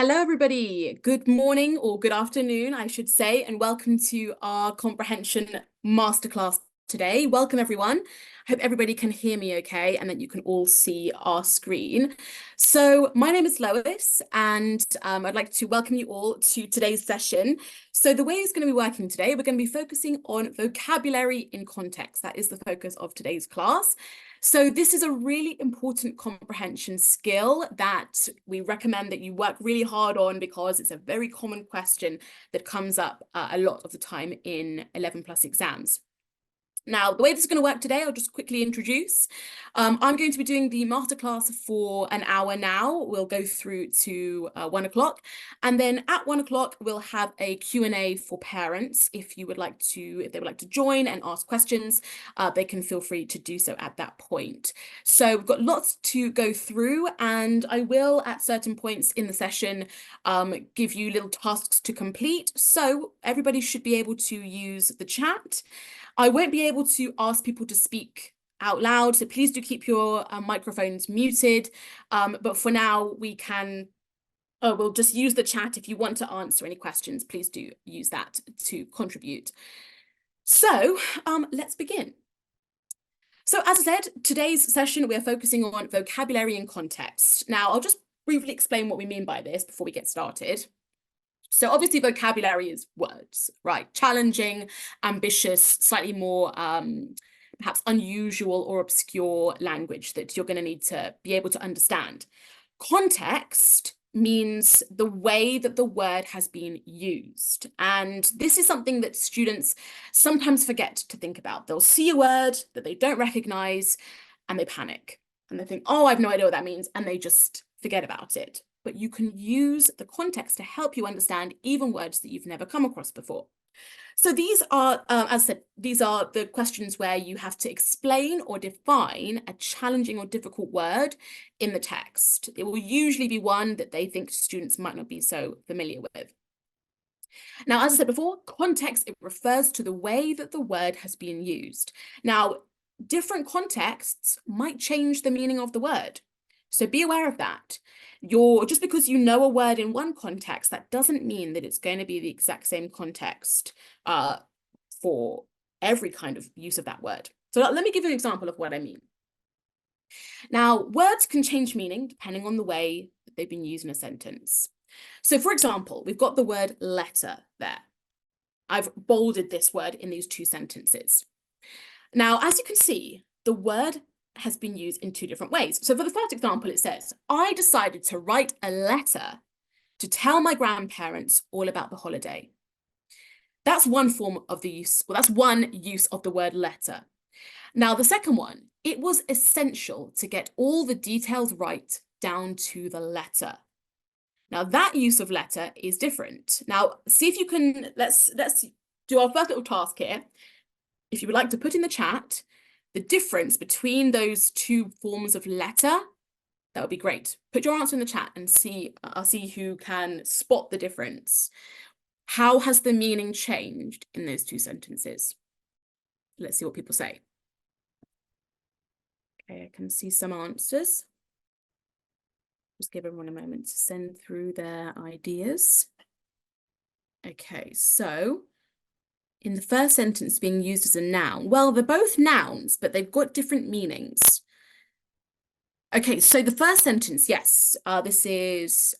Hello, everybody. Good morning or good afternoon, I should say, and welcome to our Comprehension Master Class today. Welcome, everyone. I hope everybody can hear me okay and that you can all see our screen. So my name is Lois, and I'd like to welcome you all to today's session. So the way it's going to be working today, we're going to be focusing on vocabulary in context. That is the focus of today's class. So this is a really important comprehension skill that we recommend that you work really hard on because it's a very common question that comes up a lot of the time in 11+ exams. Now, the way this is going to work today, I'll just quickly introduce. I'm going to be doing the masterclass for an hour now. We'll go through to 1 o'clock. And then at 1 o'clock, we'll have a Q&A for parents. If they would like to join and ask questions, they can feel free to do so at that point. So we've got lots to go through, and I will, at certain points in the session, give you little tasks to complete. So everybody should be able to use the chat. I won't be able to ask people to speak out loud, so please do keep your microphones muted. But for now, we'll just use the chat. If you want to answer any questions, please do use that to contribute. So let's begin. So as I said, today's session, we are focusing on vocabulary and context. Now, I'll just briefly explain what we mean by this before we get started. So obviously vocabulary is words, right? Challenging, ambitious, slightly more perhaps unusual or obscure language that you're going to need to be able to understand. Context means the way that the word has been used. And this is something that students sometimes forget to think about. They'll see a word that they don't recognize and they panic and they think, oh, I have no idea what that means. And they just forget about it. But you can use the context to help you understand even words that you've never come across before. So these are, as I said, these are the questions where you have to explain or define a challenging or difficult word in the text. It will usually be one that they think students might not be so familiar with. Now, as I said before, context, it refers to the way that the word has been used. Now, different contexts might change the meaning of the word. So be aware of that. Just because you know a word in one context, that doesn't mean that it's going to be the exact same context for every kind of use of that word. So let me give you an example of what I mean. Now, words can change meaning depending on the way that they've been used in a sentence. So for example, we've got the word letter there. I've bolded this word in these two sentences. Now, as you can see, the word has been used in two different ways. So for the first example, it says, I decided to write a letter to tell my grandparents all about the holiday. That's one form of the use, well, that's one use of the word letter. Now, the second one, it was essential to get all the details right down to the letter. Now, that use of letter is different. Now, see if you can, let's do our first little task here. If you would like to put in the chat the difference between those two forms of letter, that would be great. Put your answer in the chat and I'll see who can spot the difference. How has the meaning changed in those two sentences? Let's see what people say. Okay, I can see some answers. Just give everyone a moment to send through their ideas. Okay, so in the first sentence being used as a noun, well, they're both nouns, but they've got different meanings. Okay, so the first sentence, yes, this is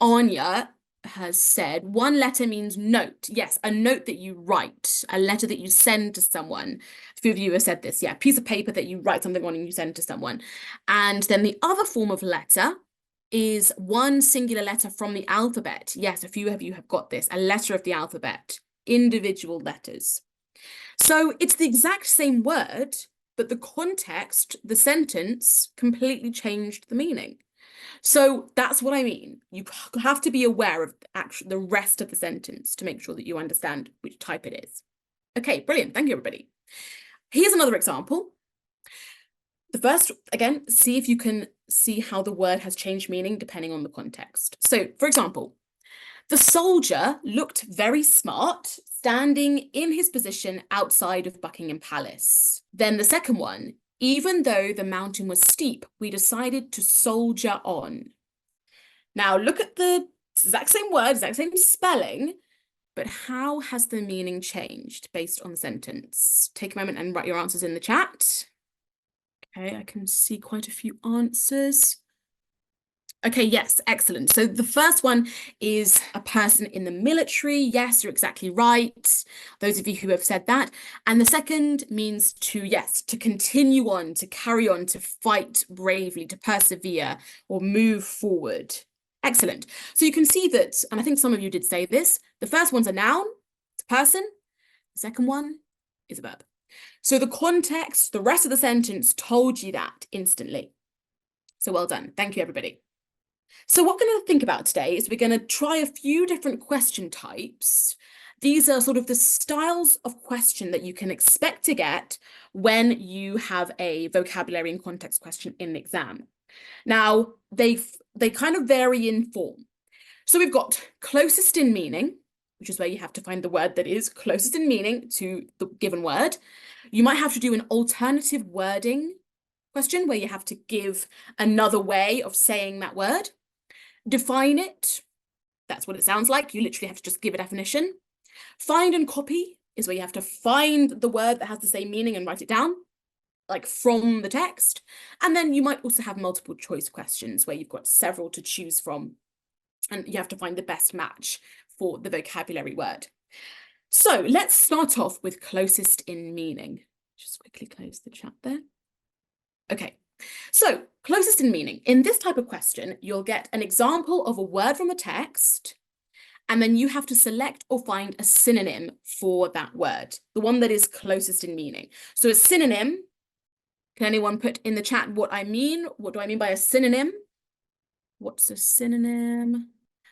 Anya has said, one letter means note. Yes, a note that you write, a letter that you send to someone. A few of you have said this, yeah, a piece of paper that you write something on and you send to someone. And then the other form of letter is one singular letter from the alphabet. Yes, a few of you have got this, a letter of the alphabet, individual letters. So it's the exact same word, but the context, the sentence, completely changed the meaning. So that's what I mean. You have to be aware of the rest of the sentence to make sure that you understand which type it is. Okay, brilliant. Thank you, everybody. Here's another example. The first, again, see if you can see how the word has changed meaning depending on the context. So, for example, the soldier looked very smart standing in his position outside of Buckingham Palace. Then the second one, even though the mountain was steep, we decided to soldier on. Now look at the exact same word, exact same spelling, but how has the meaning changed based on the sentence? Take a moment and write your answers in the chat. Okay, I can see quite a few answers. Okay, yes, excellent. So the first one is a person in the military. Yes, you're exactly right. Those of you who have said that. And the second means to, yes, to continue on, to carry on, to fight bravely, to persevere or move forward. Excellent. So you can see that, and I think some of you did say this, the first one's a noun, it's a person. The second one is a verb. So the context, the rest of the sentence told you that instantly. So well done. Thank you, everybody. So what we're going to think about today is we're going to try a few different question types. These are sort of the styles of question that you can expect to get when you have a vocabulary and context question in the exam. Now, they kind of vary in form. So we've got closest in meaning, which is where you have to find the word that is closest in meaning to the given word. You might have to do an alternative wording question where you have to give another way of saying that word. Define it, that's what it sounds like. You literally have to just give a definition. Find and copy is where you have to find the word that has the same meaning and write it down, like from the text. And then you might also have multiple choice questions where you've got several to choose from, and you have to find the best match for the vocabulary word. So let's start off with closest in meaning. Just quickly close the chat there. Okay. So, closest in meaning. In this type of question, you'll get an example of a word from a text, and then you have to select or find a synonym for that word, the one that is closest in meaning. So a synonym, can anyone put in the chat what I mean? What do I mean by a synonym? What's a synonym?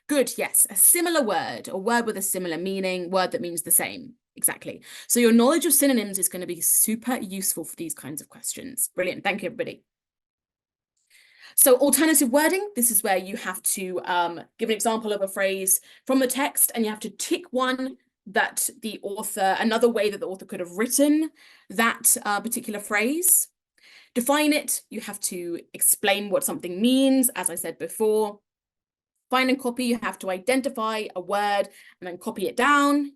Good, yes, a similar word, a word with a similar meaning, word that means the same. Exactly. So your knowledge of synonyms is going to be super useful for these kinds of questions. Brilliant. Thank you, everybody. So alternative wording, this is where you have to give an example of a phrase from the text, and you have to tick one that the author, another way that the author could have written that particular phrase. Define it, you have to explain what something means, as I said before. Find and copy, you have to identify a word and then copy it down.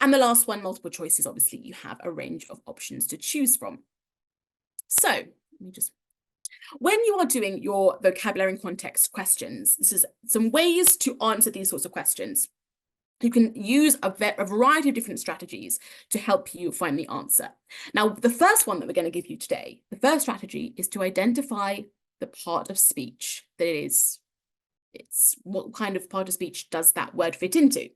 And the last one, multiple choices, obviously you have a range of options to choose from. So let me just when you are doing your vocabulary and context questions, this is some ways to answer these sorts of questions. You can use a variety of different strategies to help you find the answer. Now, the first one that we're going to give you today, the first strategy is to identify the part of speech that it is. It's what kind of part of speech does that word fit into?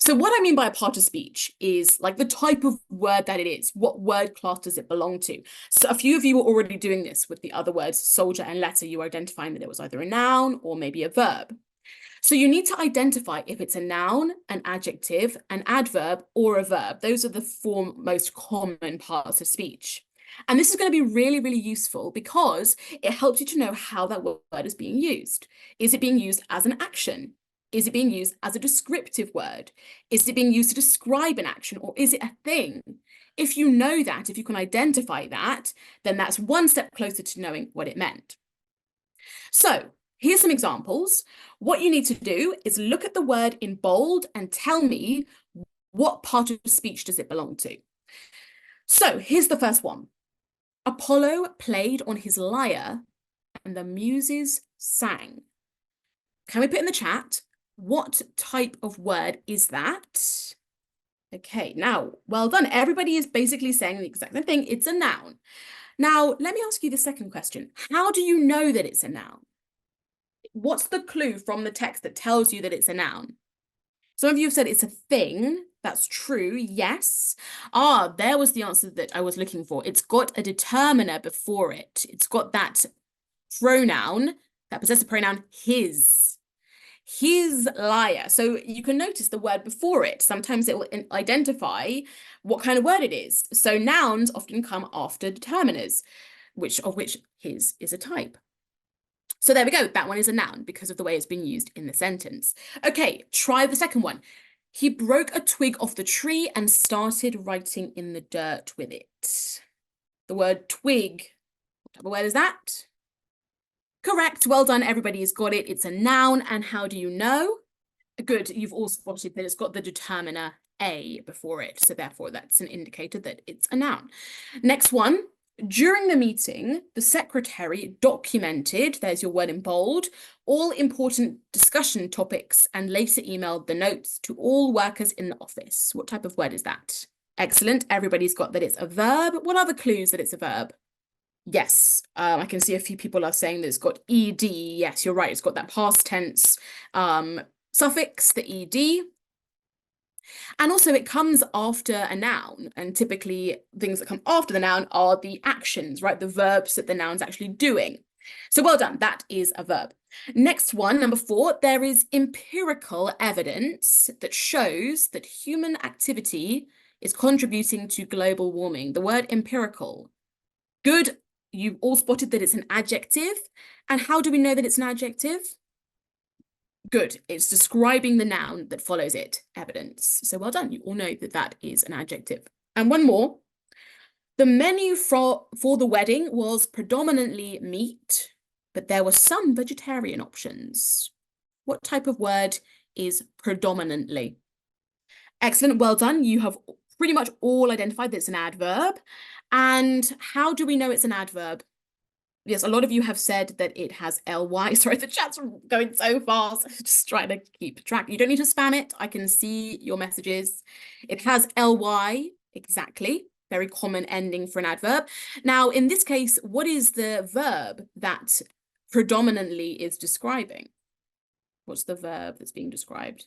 So what I mean by a part of speech is like the type of word that it is. What word class does it belong to? So a few of you were already doing this with the other words, soldier and letter. You were identifying that it was either a noun or maybe a verb. So you need to identify if it's a noun, an adjective, an adverb, or a verb. Those are the four most common parts of speech. And this is going to be really, really useful because it helps you to know how that word is being used. Is it being used as an action? Is it being used as a descriptive word? Is it being used to describe an action, or is it a thing? If you know that, if you can identify that, then that's one step closer to knowing what it meant. So here's some examples. What you need to do is look at the word in bold and tell me what part of speech does it belong to. So here's the first one. Apollo played on his lyre and the muses sang. Can we put in the chat, what type of word is that? Okay, now, well done. Everybody is basically saying the exact same thing. It's a noun. Now, let me ask you the second question. How do you know that it's a noun? What's the clue from the text that tells you that it's a noun? Some of you have said it's a thing. That's true, yes. Ah, there was the answer that I was looking for. It's got a determiner before it. It's got that pronoun, that possessive pronoun, his. His lyre. So you can notice the word before it. Sometimes it will identify what kind of word it is. So nouns often come after determiners, of which his is a type. So there we go. That one is a noun because of the way it's been used in the sentence. Okay, try the second one. He broke a twig off the tree and started writing in the dirt with it. The word twig, what type of word is that? Correct. Well done. Everybody's got it. It's a noun. And how do you know? Good. You've all spotted that it's got the determiner a before it. So therefore, that's an indicator that it's a noun. Next one. During the meeting, the secretary documented, there's your word in bold, all important discussion topics and later emailed the notes to all workers in the office. What type of word is that? Excellent. Everybody's got that it's a verb. What are the clues that it's a verb? Yes, I can see a few people are saying that it's got ed. Yes, you're right. It's got that past tense suffix, the ed. And also it comes after a noun. And typically things that come after the noun are the actions, right? The verbs that the noun's actually doing. So well done. That is a verb. Next one, number 4, there is empirical evidence that shows that human activity is contributing to global warming. The word empirical. Good. You've all spotted that it's an adjective. And how do we know that it's an adjective? Good. It's describing the noun that follows it, evidence. So well done. You all know that that is an adjective. And one more. The menu for the wedding was predominantly meat, but there were some vegetarian options. What type of word is predominantly? Excellent. Well done. You have pretty much all identified that it's an adverb. And how do we know it's an adverb? Yes, a lot of you have said that it has ly. Sorry, the chat's going so fast. Just trying to keep track. You don't need to spam it. I can see your messages. It has ly, exactly. Very common ending for an adverb. Now, in this case, what is the verb that predominantly is describing? What's the verb that's being described?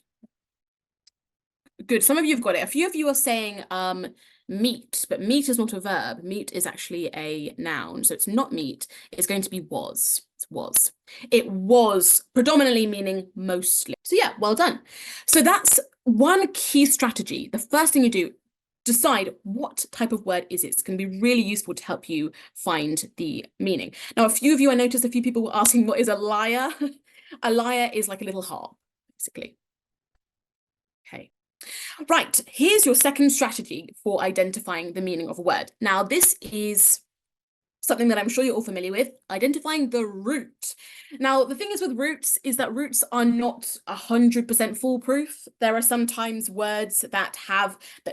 Good. Some of you have got it. A few of you are saying meat, but meat is not a verb. Meat is actually a noun. So it's not meat. It's going to be was. It's was. It was predominantly meaning mostly. So yeah, well done. So that's one key strategy. The first thing you do, decide what type of word is it. It's going to be really useful to help you find the meaning. Now, a few of you, I noticed a few people were asking, what is a lyre? A lyre is like a little harp, basically. Okay. Right, here's your second strategy for identifying the meaning of a word. Now, this is something that I'm sure you're all familiar with, identifying the root. Now, the thing is with roots is that roots are not 100% foolproof. There are sometimes words that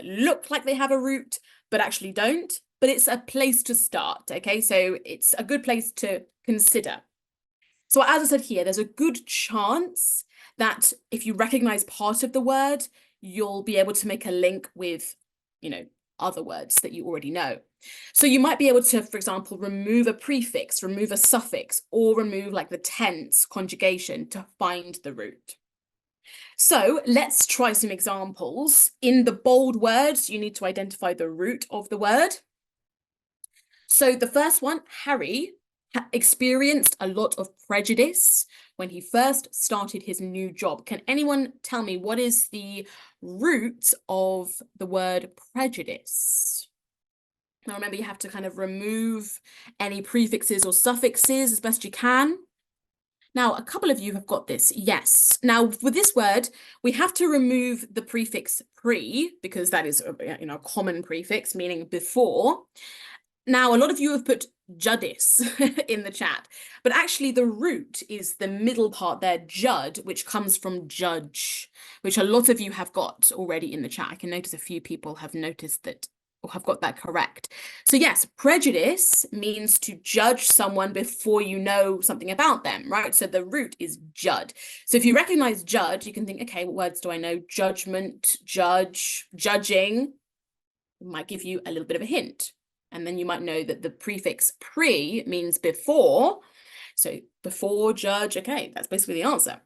look like they have a root, but actually don't. But it's a place to start, okay? So it's a good place to consider. So as I said here, there's a good chance that if you recognize part of the word, you'll be able to make a link with, other words that you already know. So you might be able to, for example, remove a prefix, remove a suffix, or remove like the tense conjugation to find the root. So let's try some examples. In the bold words, you need to identify the root of the word. So the first one, Harry experienced a lot of prejudice when he first started his new job. Can anyone tell me what is the root of the word prejudice? Now remember, you have to kind of remove any prefixes or suffixes as best you can. Now, a couple of you have got this. Yes. Now, with this word, we have to remove the prefix pre, because that is a common prefix, meaning before. Now, a lot of you have put judis in the chat, but actually the root is the middle part there, jud, which comes from judge, which a lot of you have got already in the chat. I can notice a few people have noticed that or have got that correct. So yes, prejudice means to judge someone before you know something about them, right? So the root is jud. So if you recognize judge, you can think, okay, what words do I know? Judgment, judge, judging. It might give you a little bit of a hint. And then you might know that the prefix pre means before. So before, judge, okay, that's basically the answer.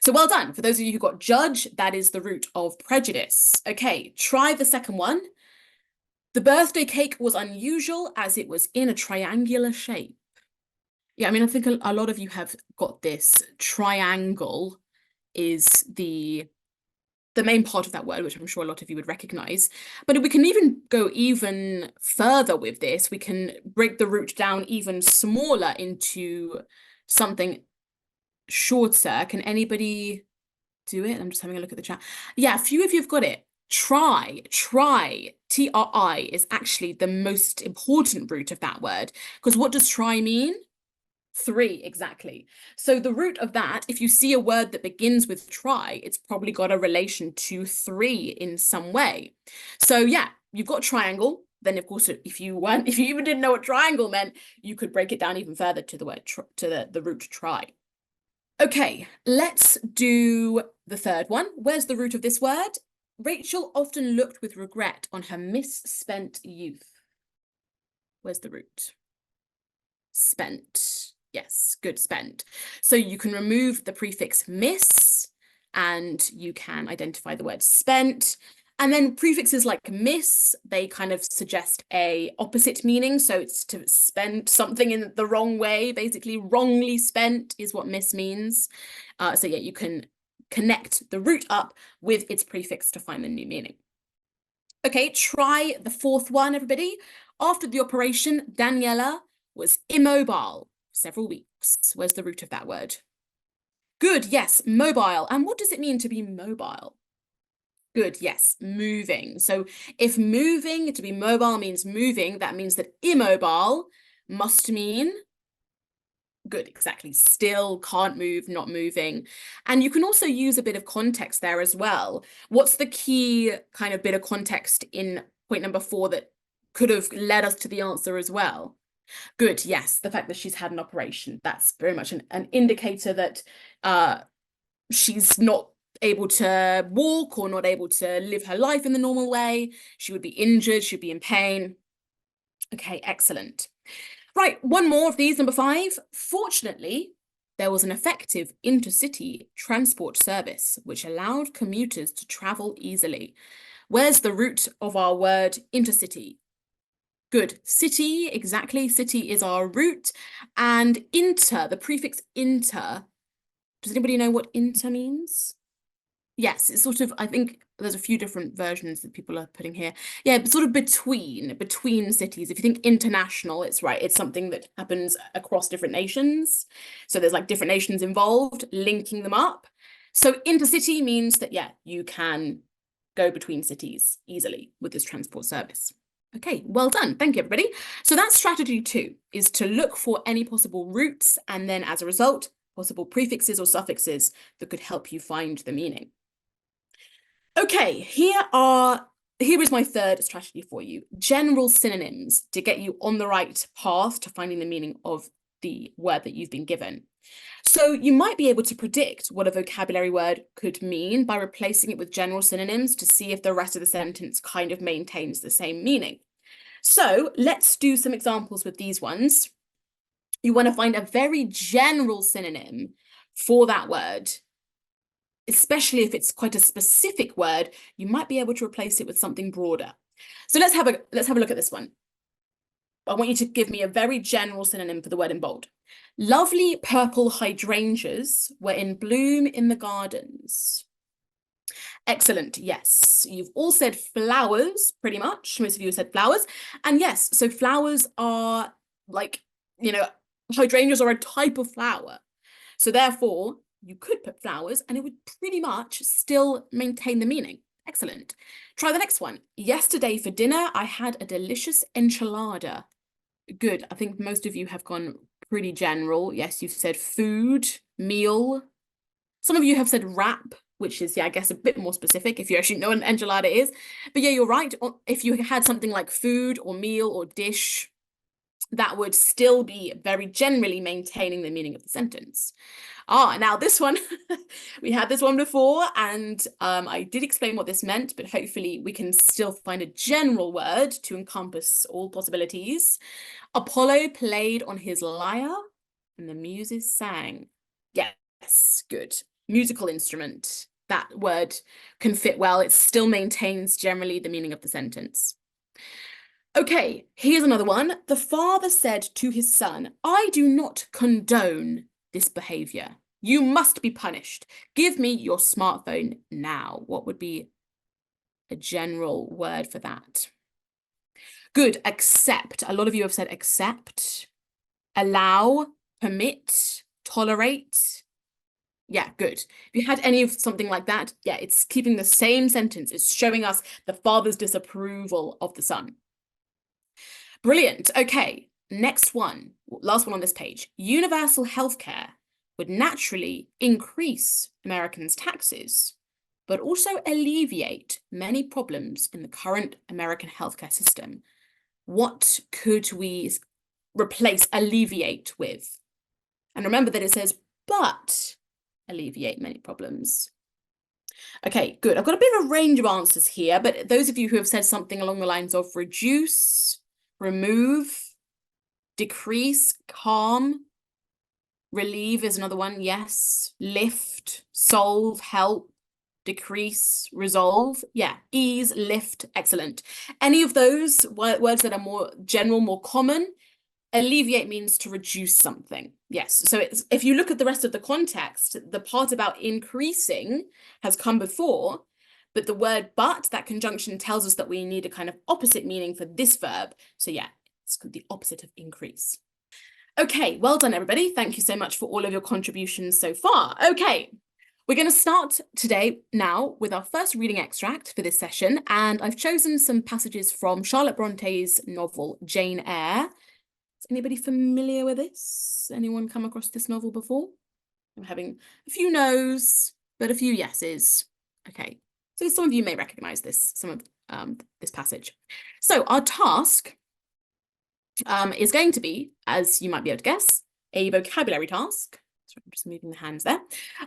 So well done. For those of you who got judge, that is the root of prejudice. Okay, try the second one. The birthday cake was unusual as it was in a triangular shape. Yeah, I mean, I think a lot of you have got this. Triangle is the main part of that word, which I'm sure a lot of you would recognize. But we can even go even further with this. We can break the root down even smaller into something shorter. Can anybody do it? I'm just having a look at the chat. Yeah, a few of you have got it. Try, T-R-I is actually the most important root of that word. Because what does try mean? 3, exactly. So the root of that, if you see a word that begins with try, it's probably got a relation to 3 in some way. So yeah, you've got triangle. Then of course, if you even didn't know what triangle meant, you could break it down even further to the word to the root try. Okay, let's do the third one. Where's the root of this word? Rachel often looked with regret on her misspent youth. Where's the root? Spent. Yes, good, spent. So you can remove the prefix miss and you can identify the word spent. And then prefixes like miss, they kind of suggest a opposite meaning. So it's to spend something in the wrong way, basically wrongly spent is what miss means. So yeah, you can connect the root up with its prefix to find the new meaning. Okay, try the fourth one, everybody. After the operation, Daniela was immobile for several weeks. Where's the root of that word? Good, yes, mobile. And what does it mean to be mobile? Good, yes, moving. So if moving, to be mobile means moving, that means that immobile must mean, good, exactly, still, can't move, not moving. And you can also use a bit of context there as well. What's the key kind of bit of context in point number 4 that could have led us to the answer as well? Good, yes, the fact that she's had an operation. That's very much an indicator that she's not able to walk or not able to live her life in the normal way. She would be injured, she'd be in pain. Okay, excellent. Right, one more of these, number 5. Fortunately, there was an effective intercity transport service which allowed commuters to travel easily. Where's the root of our word intercity? Good, city, exactly, city is our root. And inter, the prefix inter, does anybody know what inter means? Yes, it's sort of, I think there's a few different versions that people are putting here. Yeah, sort of between cities. If you think international, it's right. It's something that happens across different nations. So there's like different nations involved, linking them up. So intercity means that, yeah, you can go between cities easily with this transport service. Okay, well done. Thank you, everybody. So that's strategy 2, is to look for any possible roots and then as a result, possible prefixes or suffixes that could help you find the meaning. Okay, here is my third strategy for you. General synonyms to get you on the right path to finding the meaning of the word that you've been given. So you might be able to predict what a vocabulary word could mean by replacing it with general synonyms to see if the rest of the sentence kind of maintains the same meaning. So let's do some examples with these ones. You want to find a very general synonym for that word. Especially if it's quite a specific word, you might be able to replace it with something broader. So let's have a look at this one. I want you to give me a very general synonym for the word in bold. Lovely purple hydrangeas were in bloom in the gardens. Excellent, yes. You've all said flowers, pretty much. Most of you have said flowers. And yes, so flowers are like, hydrangeas are a type of flower. So therefore, you could put flowers and it would pretty much still maintain the meaning. Excellent. Try the next one. Yesterday for dinner, I had a delicious enchilada. Good. I think most of you have gone pretty general. Yes, you've said food, meal. Some of you have said wrap, which is, yeah, I guess a bit more specific if you actually know what an enchilada is. But yeah, you're right. If you had something like food or meal or dish, that would still be very generally maintaining the meaning of the sentence. Now this one, we had this one before, and I did explain what this meant, but hopefully we can still find a general word to encompass all possibilities. Apollo played on his lyre, and the muses sang. Yes, good. Musical instrument. That word can fit well. It still maintains generally the meaning of the sentence. Okay, here's another one. The father said to his son, I do not condone this behavior. You must be punished. Give me your smartphone now. What would be a general word for that? Good, accept. A lot of you have said accept, allow, permit, tolerate. Yeah, good. If you had any of something like that, yeah, it's keeping the same sentence. It's showing us the father's disapproval of the son. Brilliant. Okay, next one, last one on this page. Universal healthcare would naturally increase Americans' taxes, but also alleviate many problems in the current American healthcare system. What could we replace alleviate with? And remember that it says, but alleviate many problems. Okay, good. I've got a bit of a range of answers here, but those of you who have said something along the lines of reduce, remove, decrease, calm, relieve is another one, yes. Lift, solve, help, decrease, resolve. Yeah, ease, lift, excellent. Any of those words that are more general, more common, alleviate means to reduce something. Yes, so it's, if you look at the rest of the context, the part about increasing has come before, but the word but, that conjunction tells us that we need a kind of opposite meaning for this verb. So yeah, it's the opposite of increase. Okay, well done, everybody. Thank you so much for all of your contributions so far. Okay, we're going to start today now with our first reading extract for this session, and I've chosen some passages from Charlotte Bronte's novel, Jane Eyre. Is anybody familiar with this? Anyone come across this novel before? I'm having a few no's, but a few yeses. Okay, so some of you may recognize this, some of this passage. So our task is going to be, as you might be able to guess, a vocabulary task. So I'm just moving the hands there.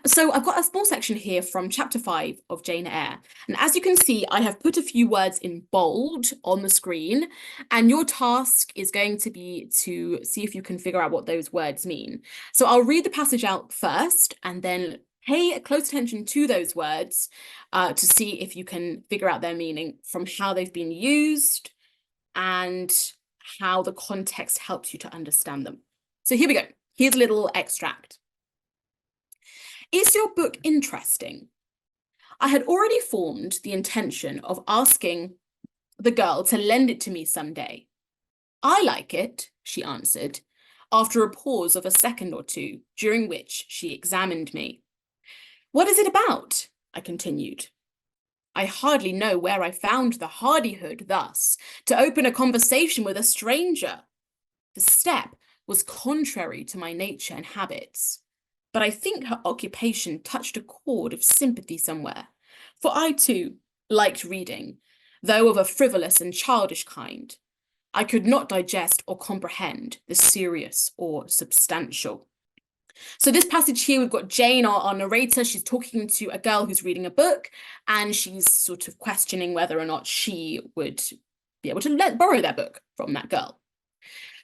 So I've got a small section here from chapter 5 of Jane Eyre. And as you can see, I have put a few words in bold on the screen. And your task is going to be to see if you can figure out what those words mean. So I'll read the passage out first and then pay close attention to those words to see if you can figure out their meaning from how they've been used and how the context helps you to understand them. So here we go. Here's a little extract. Is your book interesting? I had already formed the intention of asking the girl to lend it to me someday. I like it, she answered, after a pause of a second or two, during which she examined me. What is it about? I continued. I hardly know where I found the hardihood thus to open a conversation with a stranger. The step was contrary to my nature and habits, but I think her occupation touched a chord of sympathy somewhere, for I too liked reading, though of a frivolous and childish kind. I could not digest or comprehend the serious or substantial. So this passage here, we've got Jane, our narrator. She's talking to a girl who's reading a book, and she's sort of questioning whether or not she would be able to borrow their book from that girl.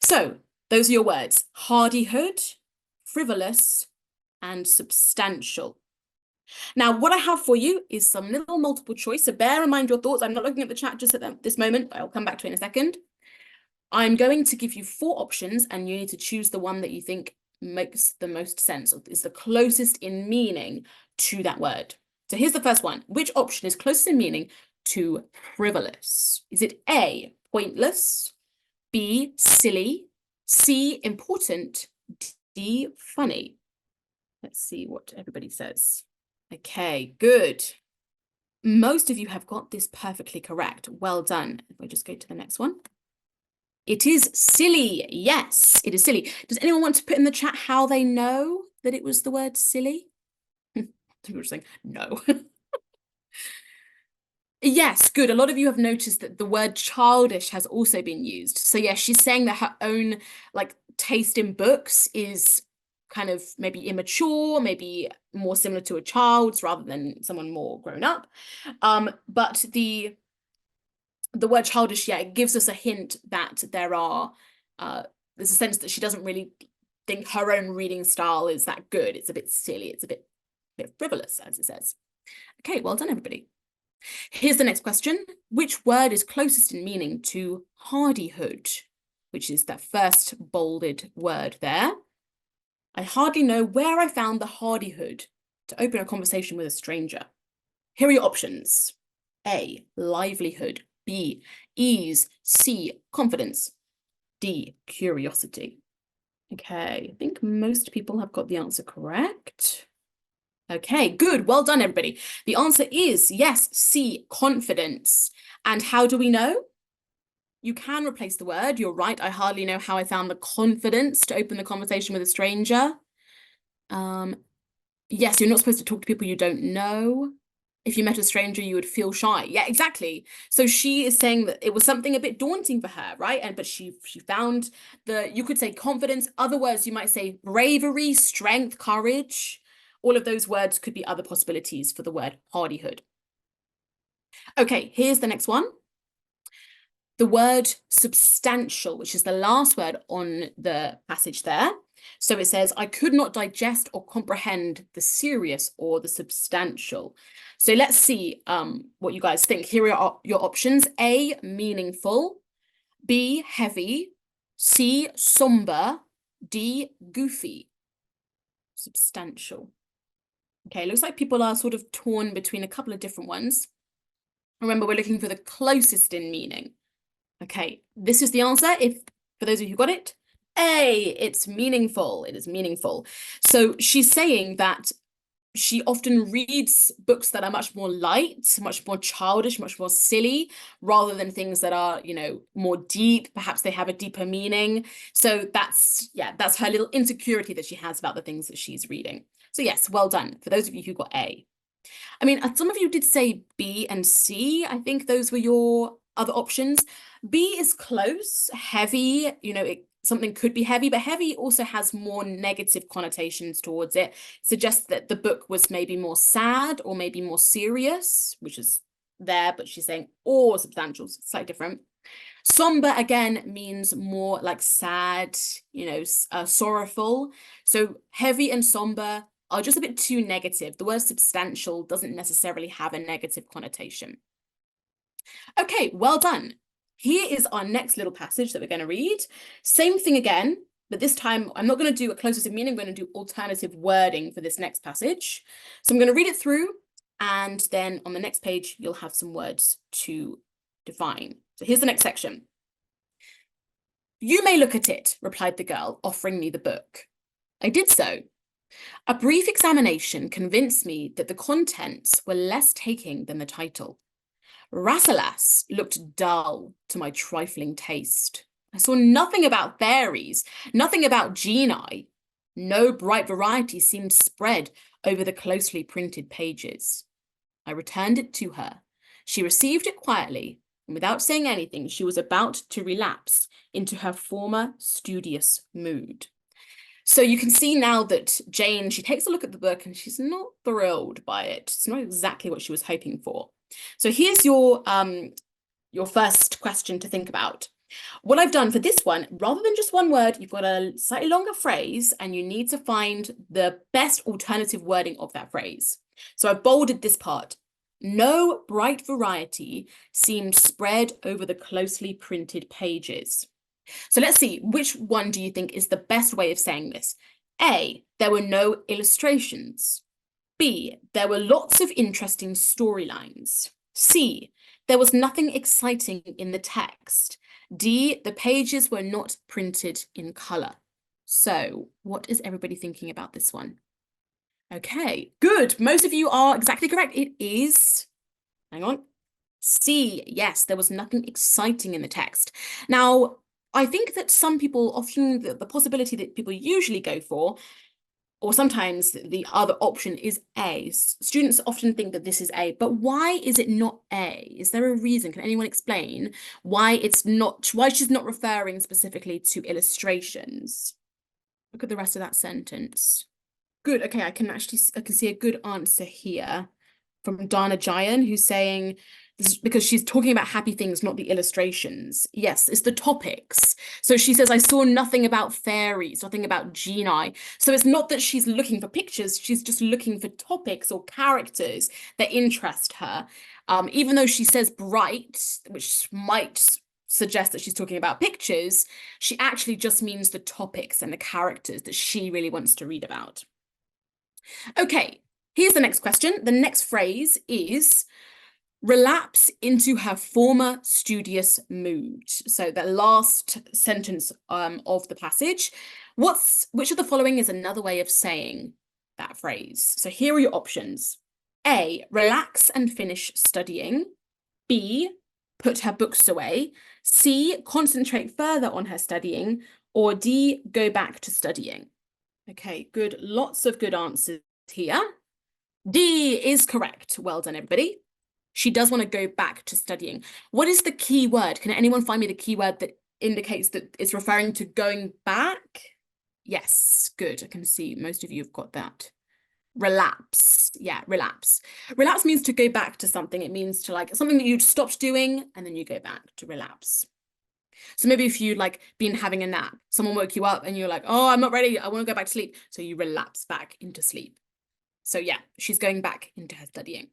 So those are your words: hardihood, frivolous, and substantial. Now, what I have for you is some little multiple choice. So bear in mind your thoughts. I'm not looking at the chat just at this moment, but I'll come back to it in a second. I'm going to give you 4 options, and you need to choose the one that you think makes the most sense, or is the closest in meaning to that word. So here's the first one. Which option is closest in meaning to frivolous? Is it A, pointless, B, silly, C, important, D, funny? Let's see what everybody says. Okay, good. Most of you have got this perfectly correct. Well done. If I just go to the next one. It is silly. Yes, it is silly. Does anyone want to put in the chat how they know that it was the word silly? People are saying no. Yes, good. A lot of you have noticed that the word childish has also been used. So yeah, she's saying that her own taste in books is kind of maybe immature, maybe more similar to a child's rather than someone more grown up. But the word childish, yeah, it gives us a hint that there's a sense that she doesn't really think her own reading style is that good. It's a bit silly. It's a bit frivolous, as it says. Okay, well done, everybody. Here's the next question. Which word is closest in meaning to hardihood, which is that first bolded word there? I hardly know where I found the hardihood to open a conversation with a stranger. Here are your options. A, livelihood. B, ease. C, confidence. D, curiosity. Okay, I think most people have got the answer correct. Okay, good. Well done, everybody. The answer is yes, C, confidence. And how do we know? You can replace the word. You're right. I hardly know how I found the confidence to open the conversation with a stranger. Yes, you're not supposed to talk to people you don't know. If you met a stranger, you would feel shy. Yeah, exactly. So she is saying that it was something a bit daunting for her, right? But she found you could say confidence. Other words, you might say bravery, strength, courage. All of those words could be other possibilities for the word hardihood. Okay, here's the next one. The word substantial, which is the last word on the passage there. So it says, I could not digest or comprehend the serious or the substantial. So let's see what you guys think. Here are your options. A, meaningful. B, heavy. C, somber. D, goofy. Substantial. Okay, looks like people are sort of torn between a couple of different ones. Remember, we're looking for the closest in meaning. Okay, this is the answer. For those of you who got it, A, it's meaningful. It is meaningful. So she's saying that she often reads books that are much more light, much more childish, much more silly, rather than things that are, more deep. Perhaps they have a deeper meaning. So that's her little insecurity that she has about the things that she's reading. So yes, well done for those of you who got A. I mean, some of you did say B and C. I think those were your other options. B is close, heavy, something could be heavy, but heavy also has more negative connotations towards it. Suggests that the book was maybe more sad or maybe more serious, which is there, but she's saying or substantial, so slightly different. Somber again means more like sad, sorrowful. So heavy and somber are just a bit too negative. The word substantial doesn't necessarily have a negative connotation. Okay, well done. Here is our next little passage that we're going to read. Same thing again, but this time I'm not going to do a closest in meaning. I'm going to do alternative wording for this next passage. So I'm going to read it through, and then on the next page, you'll have some words to define. So here's the next section. You may look at it, replied the girl, offering me the book. I did so. A brief examination convinced me that the contents were less taking than the title. Rasselas looked dull to my trifling taste. I saw nothing about fairies, nothing about genii. No bright variety seemed spread over the closely printed pages. I returned it to her. She received it quietly, and without saying anything, she was about to relapse into her former studious mood. So you can see now that Jane, she takes a look at the book and she's not thrilled by it. It's not exactly what she was hoping for. So here's your first question to think about. What I've done for this one, rather than just one word, you've got a slightly longer phrase and you need to find the best alternative wording of that phrase. So I've bolded this part. No bright variety seemed spread over the closely printed pages. So let's see, which one do you think is the best way of saying this? A, there were no illustrations. B, there were lots of interesting storylines. C, there was nothing exciting in the text. D, the pages were not printed in color. So what is everybody thinking about this one? Okay, good. Most of you are exactly correct. It is, hang on, C. Yes, there was nothing exciting in the text. Now, I think that some people often, the possibility that people usually go for, or sometimes the other option is A. Students often think that this is A, but why is it not A? Is there a reason? Can anyone explain why she's not referring specifically to illustrations? Look at the rest of that sentence. Good, okay, I can see a good answer here from Dana Jayan, who's saying, this is because she's talking about happy things, not the illustrations. Yes, it's the topics. So she says, I saw nothing about fairies, nothing about genii. So it's not that she's looking for pictures, she's just looking for topics or characters that interest her. Even though she says bright, which might suggest that she's talking about pictures, she actually just means the topics and the characters that she really wants to read about. Okay, here's the next question. The next phrase is relapse into her former studious mood. So the last sentence of the passage. Which of the following is another way of saying that phrase? So here are your options. A, relax and finish studying. B, put her books away. C, concentrate further on her studying. Or D, go back to studying. Okay, good. Lots of good answers here. D is correct. Well done, everybody. She does want to go back to studying. What is the key word? Can anyone find me the key word that indicates that it's referring to going back? Yes, good. I can see most of you have got that. Relapse. Yeah, relapse. Relapse means to go back to something. It means to like something that you'd stopped doing and then you go back to relapse. So maybe if you'd like been having a nap, someone woke you up and you're like, oh, I'm not ready. I want to go back to sleep. So you relapse back into sleep. So yeah, she's going back into her studying.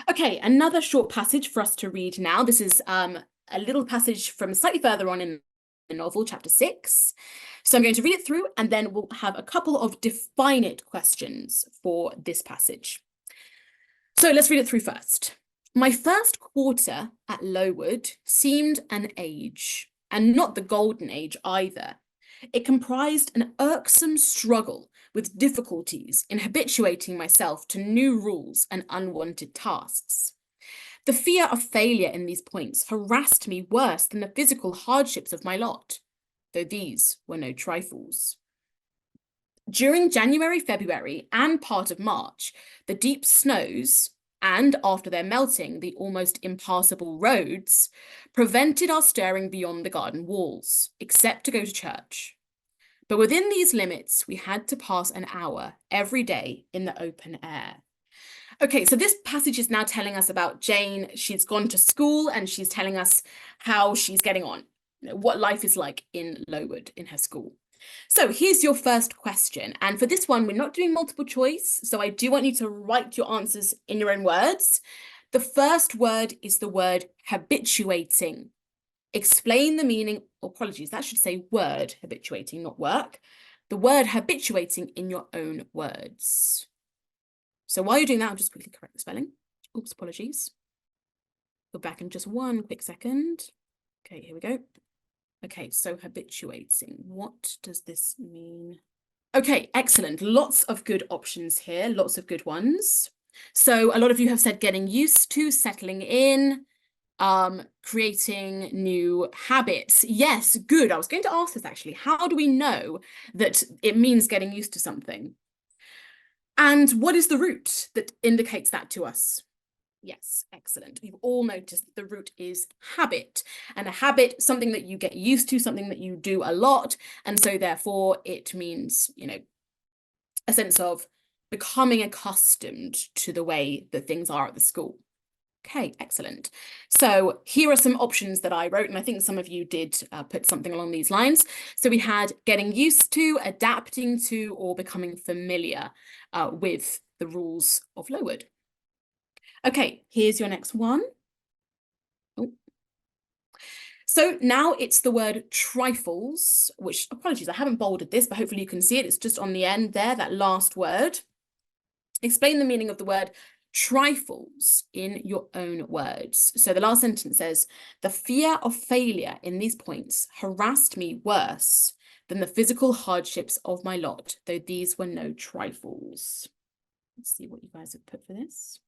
Okay, another short passage for us to read now. This is a little passage from slightly further on in the novel, chapter 6. So I'm going to read it through and then we'll have a couple of define it questions for this passage. So let's read it through first. My first quarter at Lowood seemed an age, and not the golden age either. It comprised an irksome struggle with difficulties in habituating myself to new rules and unwanted tasks. The fear of failure in these points harassed me worse than the physical hardships of my lot, though these were no trifles. During January, February, and part of March, the deep snows, and after their melting, the almost impassable roads, prevented our stirring beyond the garden walls, except to go to church. But within these limits, we had to pass an hour every day in the open air. Okay, so this passage is now telling us about Jane. She's gone to school and she's telling us how she's getting on, what life is like in Lowood in her school. So here's your first question. And for this one, we're not doing multiple choice. So I do want you to write your answers in your own words. The first word is the word habituating. Explain the meaning, or apologies, that should say word habituating, not work. The word habituating in your own words. So while you're doing that, I'll just quickly correct the spelling. Oops, apologies. Go back in just one quick second. Okay, here we go. Okay, so habituating. What does this mean? Okay, excellent. Lots of good options here, lots of good ones. So a lot of you have said getting used to, settling in, creating new habits. Yes, good. I was going to ask this actually. How do we know that it means getting used to something? And what is the root that indicates that to us? Yes, excellent. You've all noticed that the root is habit, and a habit, something that you get used to, something that you do a lot. And so therefore it means, you know, a sense of becoming accustomed to the way that things are at the school. Okay, excellent. So here are some options that I wrote, and I think some of you did put something along these lines. So we had getting used to, adapting to, or becoming familiar with the rules of Lowood. Okay, here's your next one. Oh. So now it's the word trifles, which, apologies, I haven't bolded this, but hopefully you can see it. It's just on the end there, that last word. Explain the meaning of the word trifles in your own words. So the last sentence says, the fear of failure in these points harassed me worse than the physical hardships of my lot, though these were no trifles. Let's see what you guys have put for this.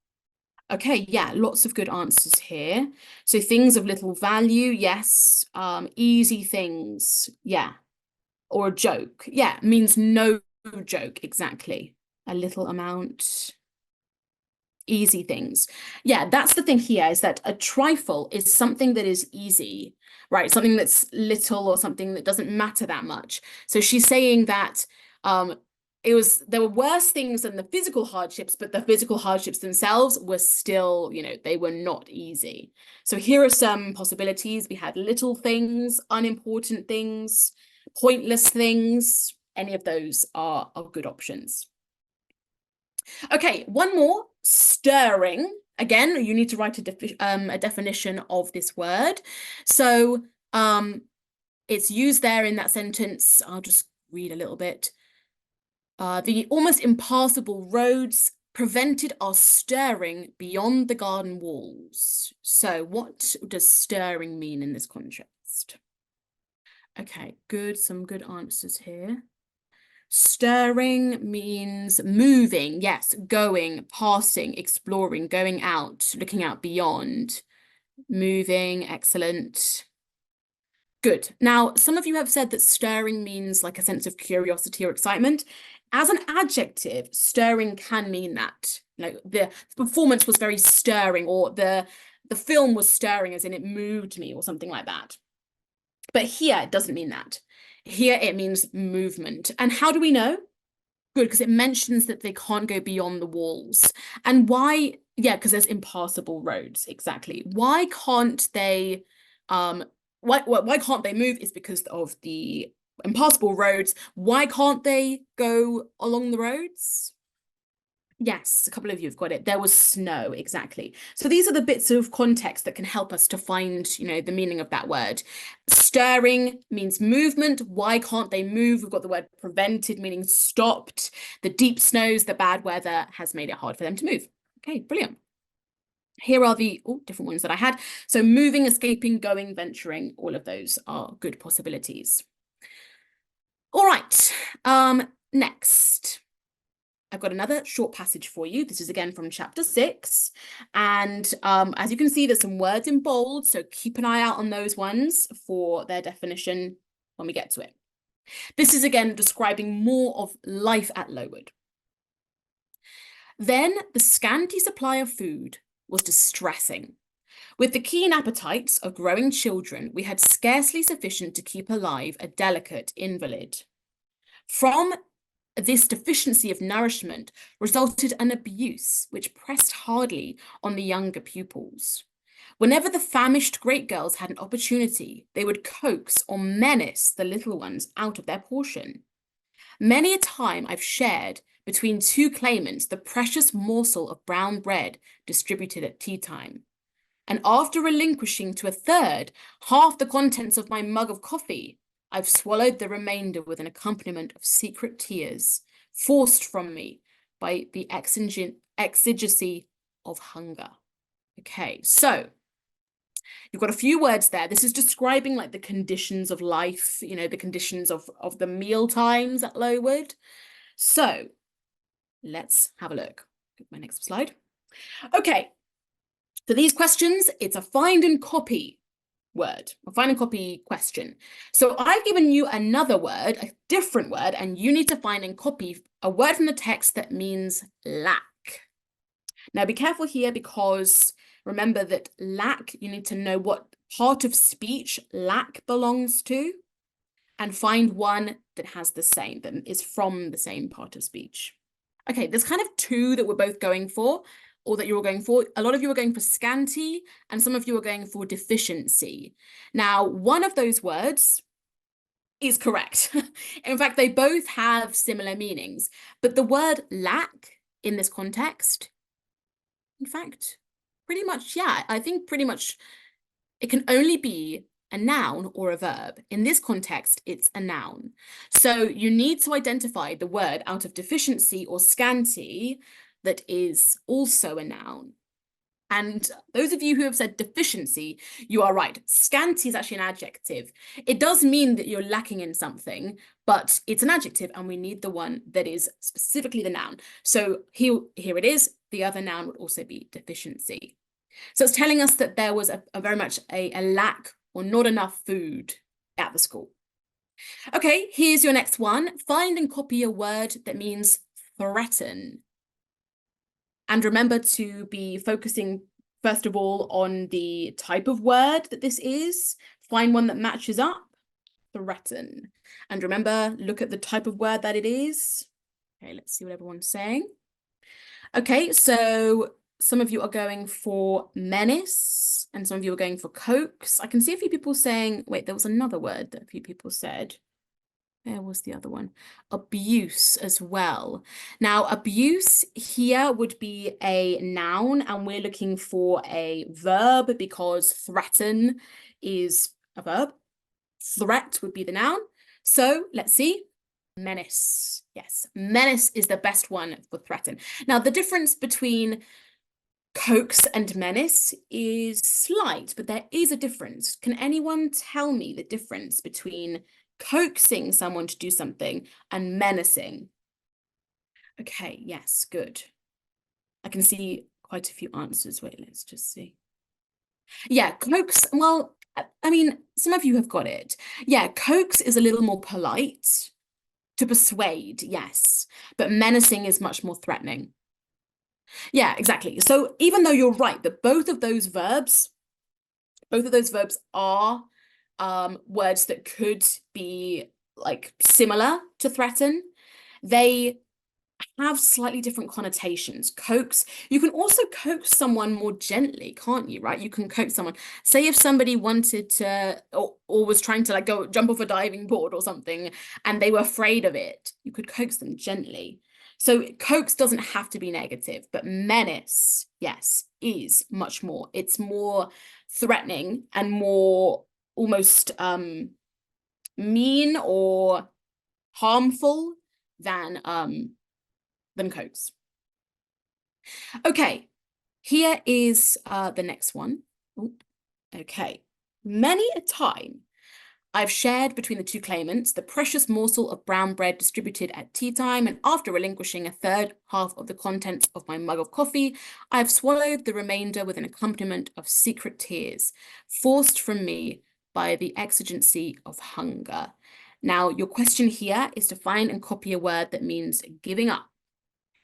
Okay, yeah, lots of good answers here. So things of little value, yes. Easy things, yeah. Or a joke, yeah, means no joke, exactly. A little amount. Easy things. Yeah, that's the thing here, is that a trifle is something that is easy, right? Something that's little or something that doesn't matter that much. So she's saying that there were worse things than the physical hardships, but the physical hardships themselves were still, you know, they were not easy. So here are some possibilities. We had little things, unimportant things, pointless things. Any of those are good options. Okay, one more, stirring. Again, you need to write a definition of this word. So it's used there in that sentence. I'll just read a little bit. The almost impassable roads prevented our stirring beyond the garden walls. So what does stirring mean in this context? Okay, good, some good answers here. Stirring means moving, yes, going, passing, exploring, going out, looking out beyond. moving, excellent. Good. Now, some of you have said that stirring means like a sense of curiosity or excitement. As an adjective, stirring can mean that. Like the performance was very stirring, or the film was stirring, as in it moved me, or something like that. But here it doesn't mean that. Here it means movement. And how do we know? Good, because it mentions that they can't go beyond the walls. And why? Yeah, because there's impassable roads. Exactly. Why can't they why can't they move is because of the impassable roads. Why can't they go along the roads? Yes, a couple of you have got it. There was snow, exactly. So these are the bits of context that can help us to find, the meaning of that word. Stirring means movement. Why can't they move? We've got the word prevented, meaning stopped. The deep snows, the bad weather has made it hard for them to move. Okay, brilliant. Here are the different ones that I had. So moving, escaping, going, venturing, all of those are good possibilities. All right, next. I've got another short passage for you. This is again from chapter 6. And as you can see, there's some words in bold, so keep an eye out on those ones for their definition when we get to it. This is again describing more of life at Lowood. Then the scanty supply of food was distressing. With the keen appetites of growing children, we had scarcely sufficient to keep alive a delicate invalid. From this deficiency of nourishment resulted an abuse which pressed hardly on the younger pupils. Whenever the famished great girls had an opportunity, they would coax or menace the little ones out of their portion. Many a time I've shared between two claimants the precious morsel of brown bread distributed at tea time. And after relinquishing to a third half the contents of my mug of coffee, I've swallowed the remainder with an accompaniment of secret tears, forced from me by the exigency of hunger. Okay, so you've got a few words there. This is describing like the conditions of life, the conditions of the meal times at Lowood. So let's have a look. My next slide. Okay, so these questions, it's a find and copy word, a find and copy question. So I've given you another word, a different word, and you need to find and copy a word from the text that means lack. Now be careful here, because remember that lack, you need to know what part of speech lack belongs to, and find one that has the same, that is from the same part of speech. Okay, there's kind of two that we're both going for, or that you're going for. A lot of you are going for scanty, and some of you are going for deficiency. Now, one of those words is correct. In fact, they both have similar meanings, but the word lack in this context, in fact, pretty much, yeah, I think pretty much it can only be a noun or a verb. In this context, it's a noun. So you need to identify the word out of deficiency or scanty that is also a noun. And those of you who have said deficiency, you are right. Scanty is actually an adjective. It does mean that you're lacking in something, but it's an adjective, and we need the one that is specifically the noun. So here it is. The other noun would also be deficiency. So it's telling us that there was a very much a lack or not enough food at the school. Okay, here's your next one. Find and copy a word that means threaten. And remember to be focusing, first of all, on the type of word that this is. Find one that matches up. Threaten. And remember, look at the type of word that it is. Okay, let's see what everyone's saying. Okay, so some of you are going for menace, and some of you are going for coax. I can see a few people saying, wait, there was another word that a few people said. Where was the other one? Abuse as well. Now, abuse here would be a noun, and we're looking for a verb because threaten is a verb. Threat would be the noun. So let's see. Menace. Yes, menace is the best one for threaten. Now, the difference between coax and menace is slight, but there is a difference. Can anyone tell me the difference between coaxing someone to do something and menacing? Okay, yes, good. I can see quite a few answers. Wait, let's just see. Yeah, coax. Well, I mean, some of you have got it. Yeah, coax is a little more polite. To persuade, yes, but menacing is much more threatening. Yeah, exactly. So even though you're right that both of those verbs are words that could be like similar to threaten, they have slightly different connotations. Coax, you can also coax someone more gently, can't you? Right? You can coax someone. Say if somebody wanted to or was trying to like go jump off a diving board or something and they were afraid of it, you could coax them gently. So coax doesn't have to be negative, but menace, yes, is much more. It's more threatening and more almost mean or harmful than coax. Okay, here is the next one. Ooh, okay. Many a time I've shared between the two claimants the precious morsel of brown bread distributed at tea time, and after relinquishing a third half of the contents of my mug of coffee, I have swallowed the remainder with an accompaniment of secret tears, forced from me by the exigency of hunger. Now, your question here is to find and copy a word that means giving up.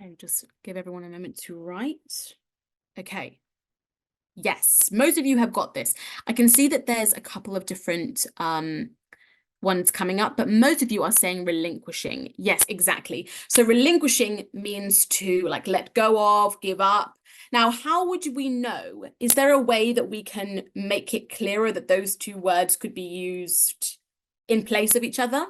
Okay, just give everyone a moment to write. Okay. Yes, most of you have got this. I can see that there's a couple of different ones coming up, but most of you are saying relinquishing. Yes, exactly. So relinquishing means to like let go of, give up. Now, how would we know? Is there a way that we can make it clearer that those two words could be used in place of each other?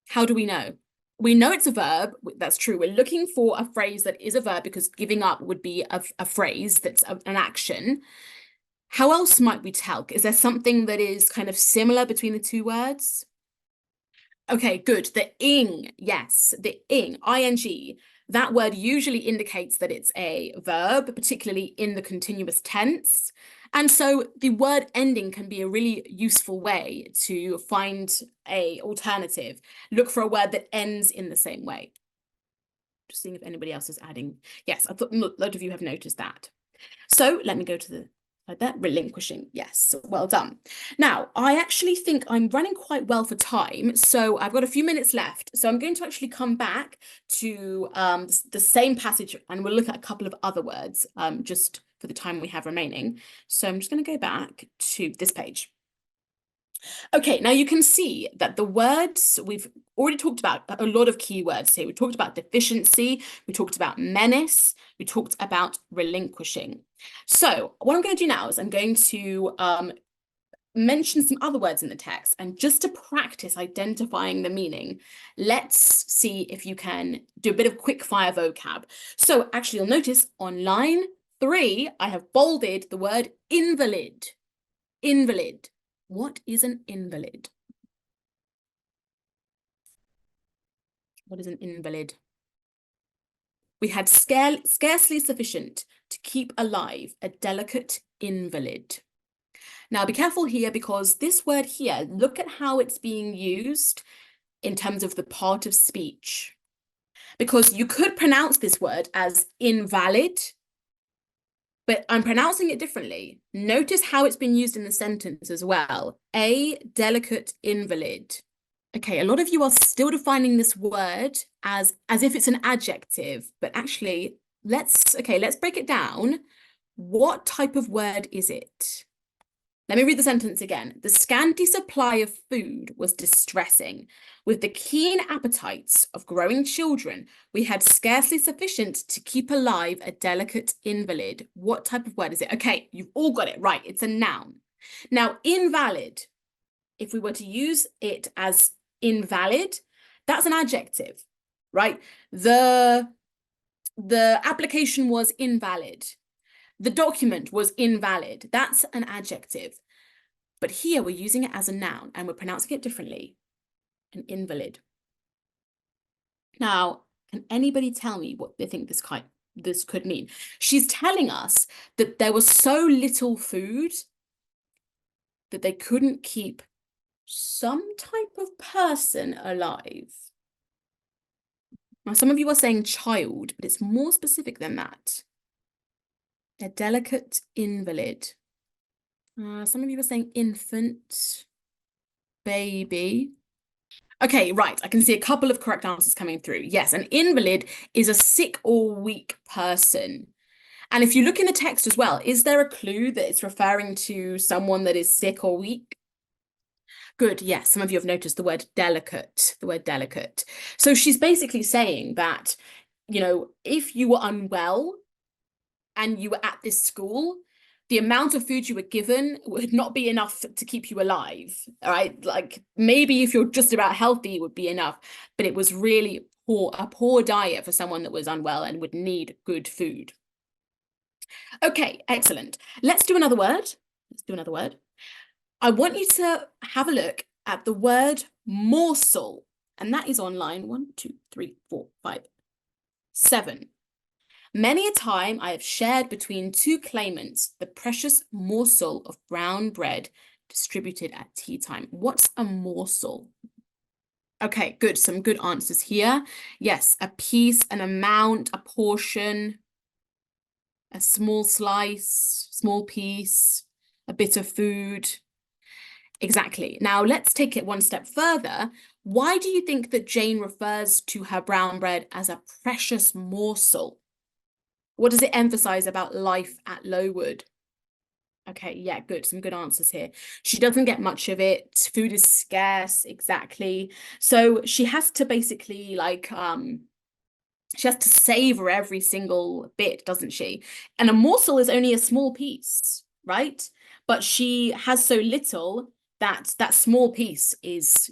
How do we know? We know it's a verb. That's true. We're looking for a phrase that is a verb because giving up would be a phrase that's an action. How else might we tell? Is there something that is kind of similar between the two words? Okay, good. The ing, yes, the ing, that word usually indicates that it's a verb, particularly in the continuous tense. And so the word ending can be a really useful way to find a alternative. Look for a word that ends in the same way. Just seeing if anybody else is adding. Yes, I thought a lot of you have noticed that. So let me go to the like that, relinquishing. Yes, well done. Now, I actually think I'm running quite well for time, so I've got a few minutes left. So I'm going to actually come back to the same passage and we'll look at a couple of other words just for the time we have remaining. So I'm just going to go back to this page. Okay, now you can see that the words we've already talked about a lot of keywords here. We talked about deficiency, we talked about menace, we talked about relinquishing. So what I'm going to do now is I'm going to mention some other words in the text, and just to practice identifying the meaning, let's see if you can do a bit of quick fire vocab. So actually you'll notice on line 3, I have bolded the word invalid. Invalid. What is an invalid? What is an invalid? We had scarcely sufficient to keep alive a delicate invalid. Now be careful here because this word here, look at how it's being used in terms of the part of speech. Because you could pronounce this word as invalid, but I'm pronouncing it differently. Notice how it's been used in the sentence as well. A delicate invalid. Okay, a lot of you are still defining this word as if it's an adjective, but actually, let's break it down. What type of word is it? Let me read the sentence again. The scanty supply of food was distressing. With the keen appetites of growing children, we had scarcely sufficient to keep alive a delicate invalid. What type of word is it? Okay, you've all got it right. It's a noun. Now, invalid, if we were to use it as invalid, that's an adjective, right? The application was invalid. The document was invalid. That's an adjective. But here we're using it as a noun and we're pronouncing it differently. An invalid. Now, can anybody tell me what they think this could mean? She's telling us that there was so little food that they couldn't keep some type of person alive. Now, some of you are saying child, but it's more specific than that. A delicate invalid. Some of you are saying infant, baby. Okay, right. I can see a couple of correct answers coming through. Yes, an invalid is a sick or weak person. And if you look in the text as well, is there a clue that it's referring to someone that is sick or weak? Good, yes. Some of you have noticed the word delicate, the word delicate. So she's basically saying that, if you were unwell and you were at this school, the amount of food you were given would not be enough to keep you alive. All right. Like maybe if you're just about healthy, it would be enough, but it was really a poor diet for someone that was unwell and would need good food. Okay, excellent. Let's do another word. Let's do another word. I want you to have a look at the word morsel, and that is on line 1, 2, 3, 4, 5, 7. Many a time I have shared between two claimants the precious morsel of brown bread distributed at tea time. What's a morsel? Okay, good. Some good answers here. Yes, a piece, an amount, a portion, a small slice, small piece, a bit of food. Exactly. Now let's take it one step further. Why do you think that Jane refers to her brown bread as a precious morsel? What does it emphasize about life at Lowood? Okay, yeah, good. Some good answers here. She doesn't get much of it. Food is scarce, exactly. So she has to basically she has to savor every single bit, doesn't she? And a morsel is only a small piece, right? But she has so little that that small piece is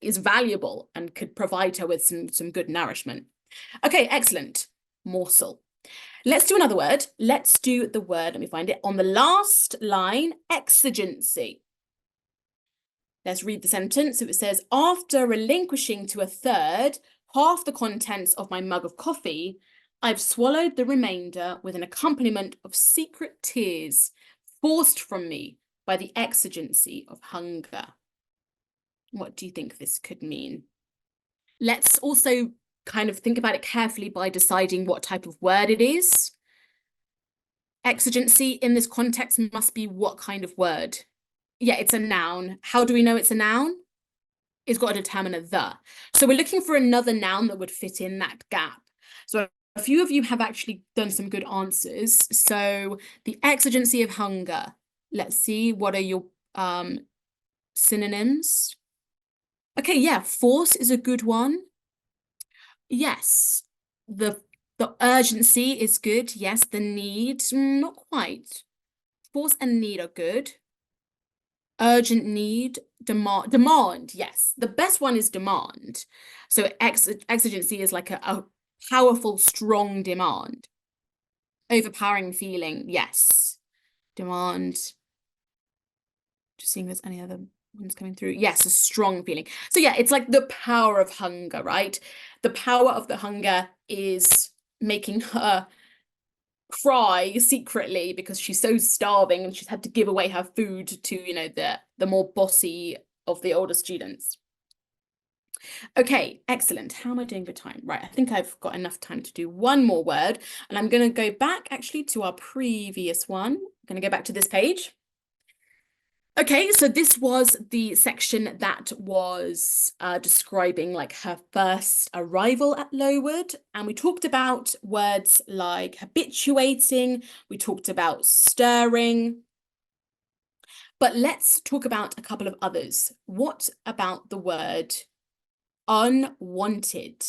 valuable and could provide her with some good nourishment. Okay, excellent. Morsel. Let's do another word. Let's do the word, let me find it, on the last line, exigency. Let's read the sentence. So it says, after relinquishing to a third half the contents of my mug of coffee, I've swallowed the remainder with an accompaniment of secret tears forced from me by the exigency of hunger. What do you think this could mean? Let's also kind of think about it carefully by deciding what type of word it is. Exigency in this context must be what kind of word? Yeah, it's a noun. How do we know it's a noun? It's got a determiner the. So we're looking for another noun that would fit in that gap. So a few of you have actually done some good answers. So the exigency of hunger. Let's see, what are your synonyms? Okay, yeah, force is a good one. Yes, the urgency is good. Yes, the need, not quite. Force and need are good. Urgent need, demand, yes. The best one is demand. So exigency is like a powerful, strong demand. Overpowering feeling, yes. Demand. Just seeing if there's any other ones coming through. Yes, a strong feeling. So yeah, it's like the power of hunger, right? The power of the hunger is making her cry secretly because she's so starving and she's had to give away her food to, the more bossy of the older students. Okay, excellent. How am I doing for time? Right, I think I've got enough time to do one more word, and I'm going to go back actually to our previous one. I'm going to go back to this page. Okay, so this was the section that was describing like her first arrival at Lowood, and we talked about words like habituating, we talked about stirring, but let's talk about a couple of others. What about the word unwanted,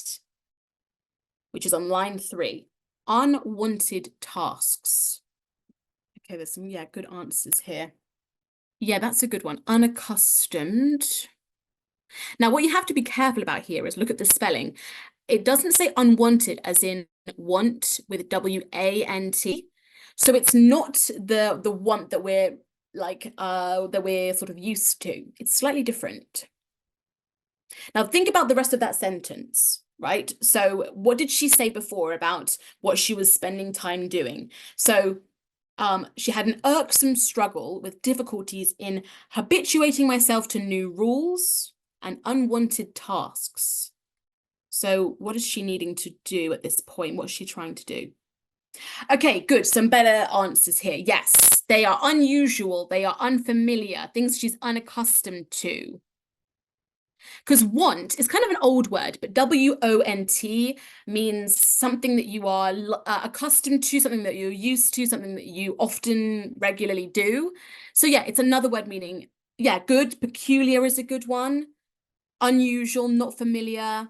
which is on line 3? Unwanted tasks. Okay, there's some, good answers here. Yeah, that's a good one. Unaccustomed. Now, what you have to be careful about here is look at the spelling. It doesn't say unwanted as in want with W-A-N-T. So it's not the want that we're sort of used to. It's slightly different. Now, think about the rest of that sentence, right? So what did she say before about what she was spending time doing? So she had an irksome struggle with difficulties in habituating myself to new rules and unwanted tasks. So what is she needing to do at this point? What's she trying to do? Okay, good. Some better answers here. Yes, They are unusual, they are unfamiliar, things she's unaccustomed to. Because want is kind of an old word, but W-O-N-T means something that you are accustomed to, something that you're used to, something that you often regularly do. So yeah, it's another word meaning, yeah, good. Peculiar is a good one. Unusual, not familiar.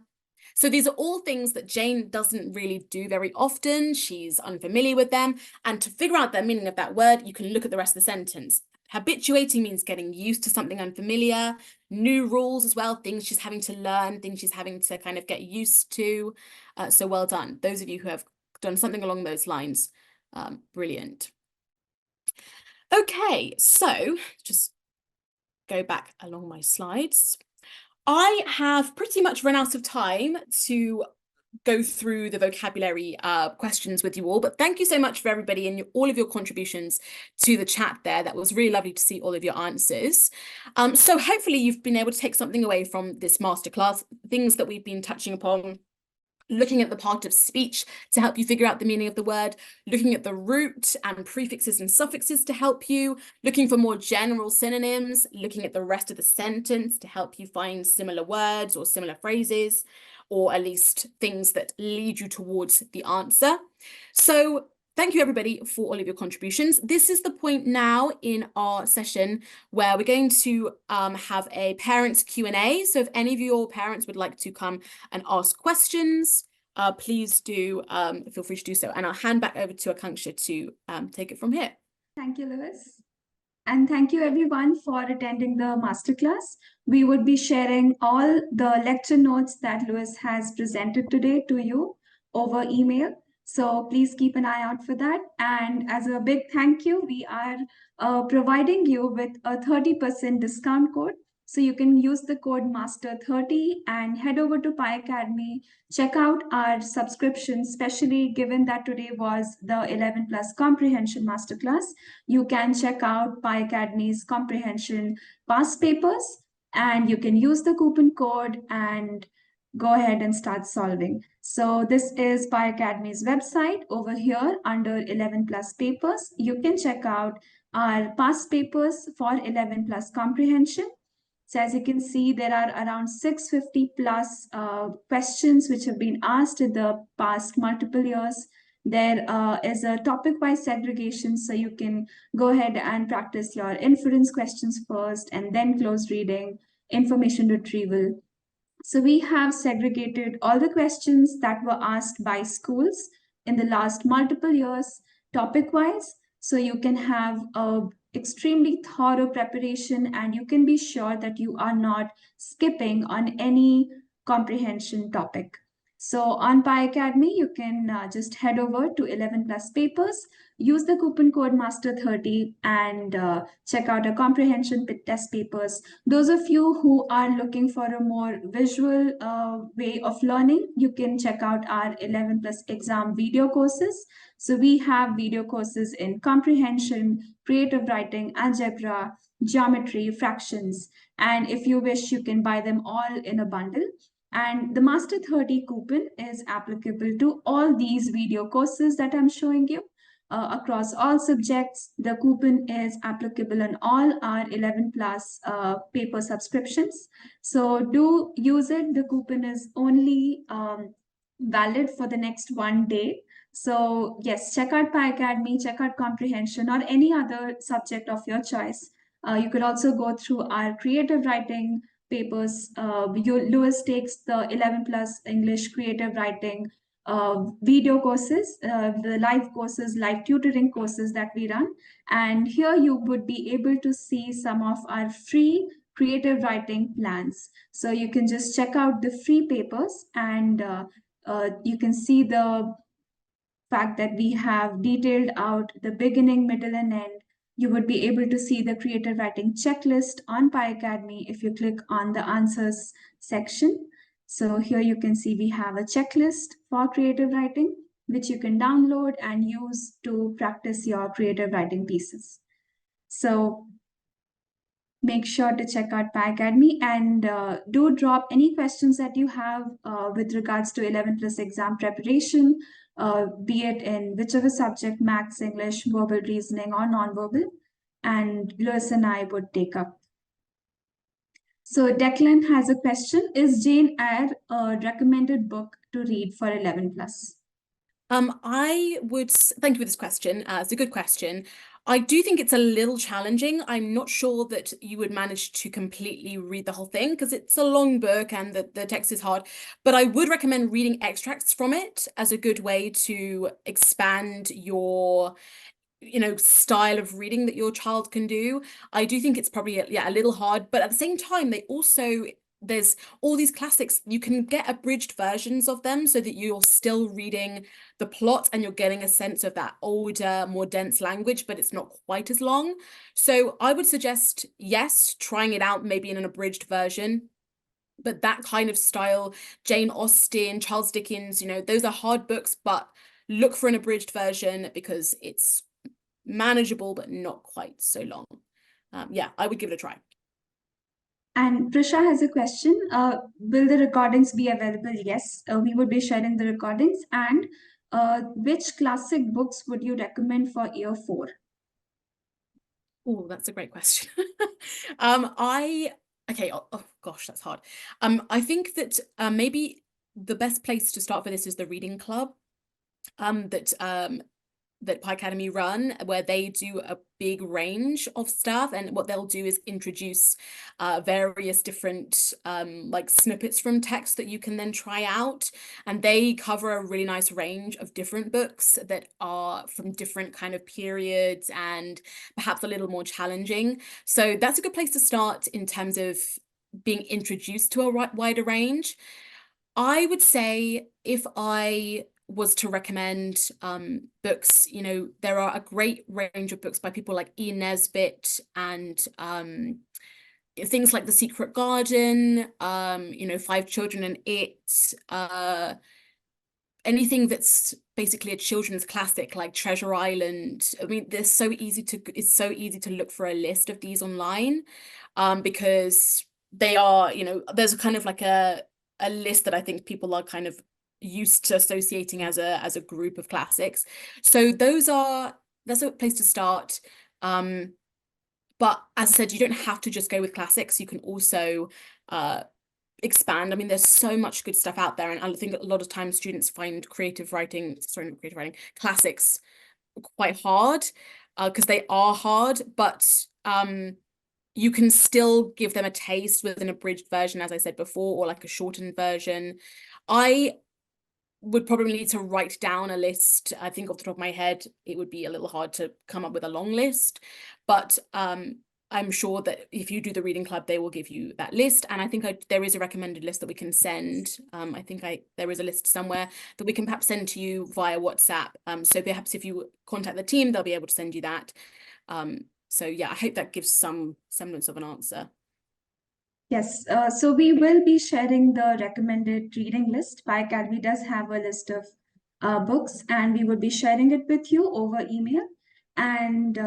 So these are all things that Jane doesn't really do very often. She's unfamiliar with them. And to figure out the meaning of that word, you can look at the rest of the sentence. Habituating means getting used to something unfamiliar. New rules as well, things she's having to learn, things she's having to kind of get used to. So well done. Those of you who have done something along those lines, brilliant. Okay, so just go back along my slides. I have pretty much run out of time to go through the vocabulary questions with you all, but thank you so much for everybody and all of your contributions to the chat there. That was really lovely to see all of your answers. So hopefully you've been able to take something away from this masterclass, things that we've been touching upon, looking at the part of speech to help you figure out the meaning of the word, looking at the root and prefixes and suffixes to help you, looking for more general synonyms, looking at the rest of the sentence to help you find similar words or similar phrases, or at least things that lead you towards the answer. So thank you everybody for all of your contributions. This is the point now in our session where we're going to have a parents Q&A. So if any of your parents would like to come and ask questions, please do feel free to do so. And I'll hand back over to Akanksha to take it from here. Thank you, Lewis. And thank you everyone for attending the masterclass. We would be sharing all the lecture notes that Lewis has presented today to you over email. So please keep an eye out for that. And as a big thank you, we are providing you with a 30% discount code. So you can use the code MASTER30 and head over to PiAcademy, check out our subscription, especially given that today was the 11 plus Comprehension Master Class. You can check out PiAcademy's Comprehension past papers, and you can use the coupon code and go ahead and start solving. So this is PiAcademy's website. Over here under 11 plus papers, you can check out our past papers for 11 plus comprehension. So as you can see, there are around 650 plus questions which have been asked in the past multiple years. There is a topic-wise segregation, so you can go ahead and practice your inference questions first and then close reading, information retrieval. So we have segregated all the questions that were asked by schools in the last multiple years, topic-wise, so you can have a extremely thorough preparation and you can be sure that you are not skipping on any comprehension topic. So on PiAcademy, you can just head over to 11 plus papers, use the coupon code MASTER30 and check out our comprehension test papers. Those of you who are looking for a more visual way of learning, you can check out our 11 plus exam video courses. So we have video courses in comprehension, creative writing, algebra, geometry, fractions. And if you wish, you can buy them all in a bundle. And the Master30 coupon is applicable to all these video courses that I'm showing you. Across all subjects, the coupon is applicable on all our 11 plus paper subscriptions. So do use it. The coupon is only valid for the next 1 day. So yes, check out PiAcademy, check out comprehension or any other subject of your choice. You could also go through our creative writing papers. Lewis takes the 11 plus English creative writing video courses, the live courses, live tutoring courses that we run. And here you would be able to see some of our free creative writing plans. So you can just check out the free papers and you can see the fact that we have detailed out the beginning, middle, and end. You would be able to see the creative writing checklist on PiAcademy if you click on the answers section. So here you can see we have a checklist for creative writing, which you can download and use to practice your creative writing pieces. So make sure to check out PiAcademy and do drop any questions that you have with regards to 11 plus exam preparation. be it in whichever subject, maths, English, verbal reasoning, or non-verbal, and Lewis and I would take up. So Declan has a question. Is Jane Eyre a recommended book to read for 11 plus? I would thank you for this question. It's a good question. I do think it's a little challenging. I'm not sure that you would manage to completely read the whole thing because it's a long book and the text is hard. But I would recommend reading extracts from it as a good way to expand your style of reading that your child can do. I do think it's probably a little hard, but at the same time there's all these classics. You can get abridged versions of them so that you're still reading the plot and you're getting a sense of that older, more dense language, but it's not quite as long. So I would suggest, yes, trying it out maybe in an abridged version. But that kind of style, Jane Austen, Charles Dickens, those are hard books, but look for an abridged version because it's manageable, but not quite so long. Yeah, I would give it a try. And Prisha has a question. Will the recordings be available? Yes, we would be sharing the recordings. And which classic books would you recommend for year 4? Oh, that's a great question. Okay, oh gosh, that's hard. I think that maybe the best place to start for this is the reading club that PiAcademy run, where they do a big range of stuff, and what they'll do is introduce various different like snippets from text that you can then try out, and they cover a really nice range of different books that are from different kind of periods and perhaps a little more challenging. So that's a good place to start in terms of being introduced to a wider range. I would say if I was to recommend books, there are a great range of books by people like Ian Nesbitt and things like The Secret Garden, Five Children and It, anything that's basically a children's classic like Treasure Island. I mean, it's so easy to look for a list of these online because they are, there's a kind of like a list that I think people are kind of used to associating as a group of classics. So that's a place to start. But as I said, you don't have to just go with classics. You can also expand. I mean, there's so much good stuff out there, and I think a lot of times students find classics quite hard because they are hard, but you can still give them a taste with an abridged version, as I said before, or like a shortened version. I would probably need to write down a list. I think off the top of my head, it would be a little hard to come up with a long list, but I'm sure that if you do the reading club, they will give you that list. And I think there is a recommended list that we can send. I think there is a list somewhere that we can perhaps send to you via WhatsApp. So perhaps if you contact the team, they'll be able to send you that. So yeah, I hope that gives some semblance of an answer. Yes, so we will be sharing the recommended reading list. PiAcademy does have a list of books, and we will be sharing it with you over email. And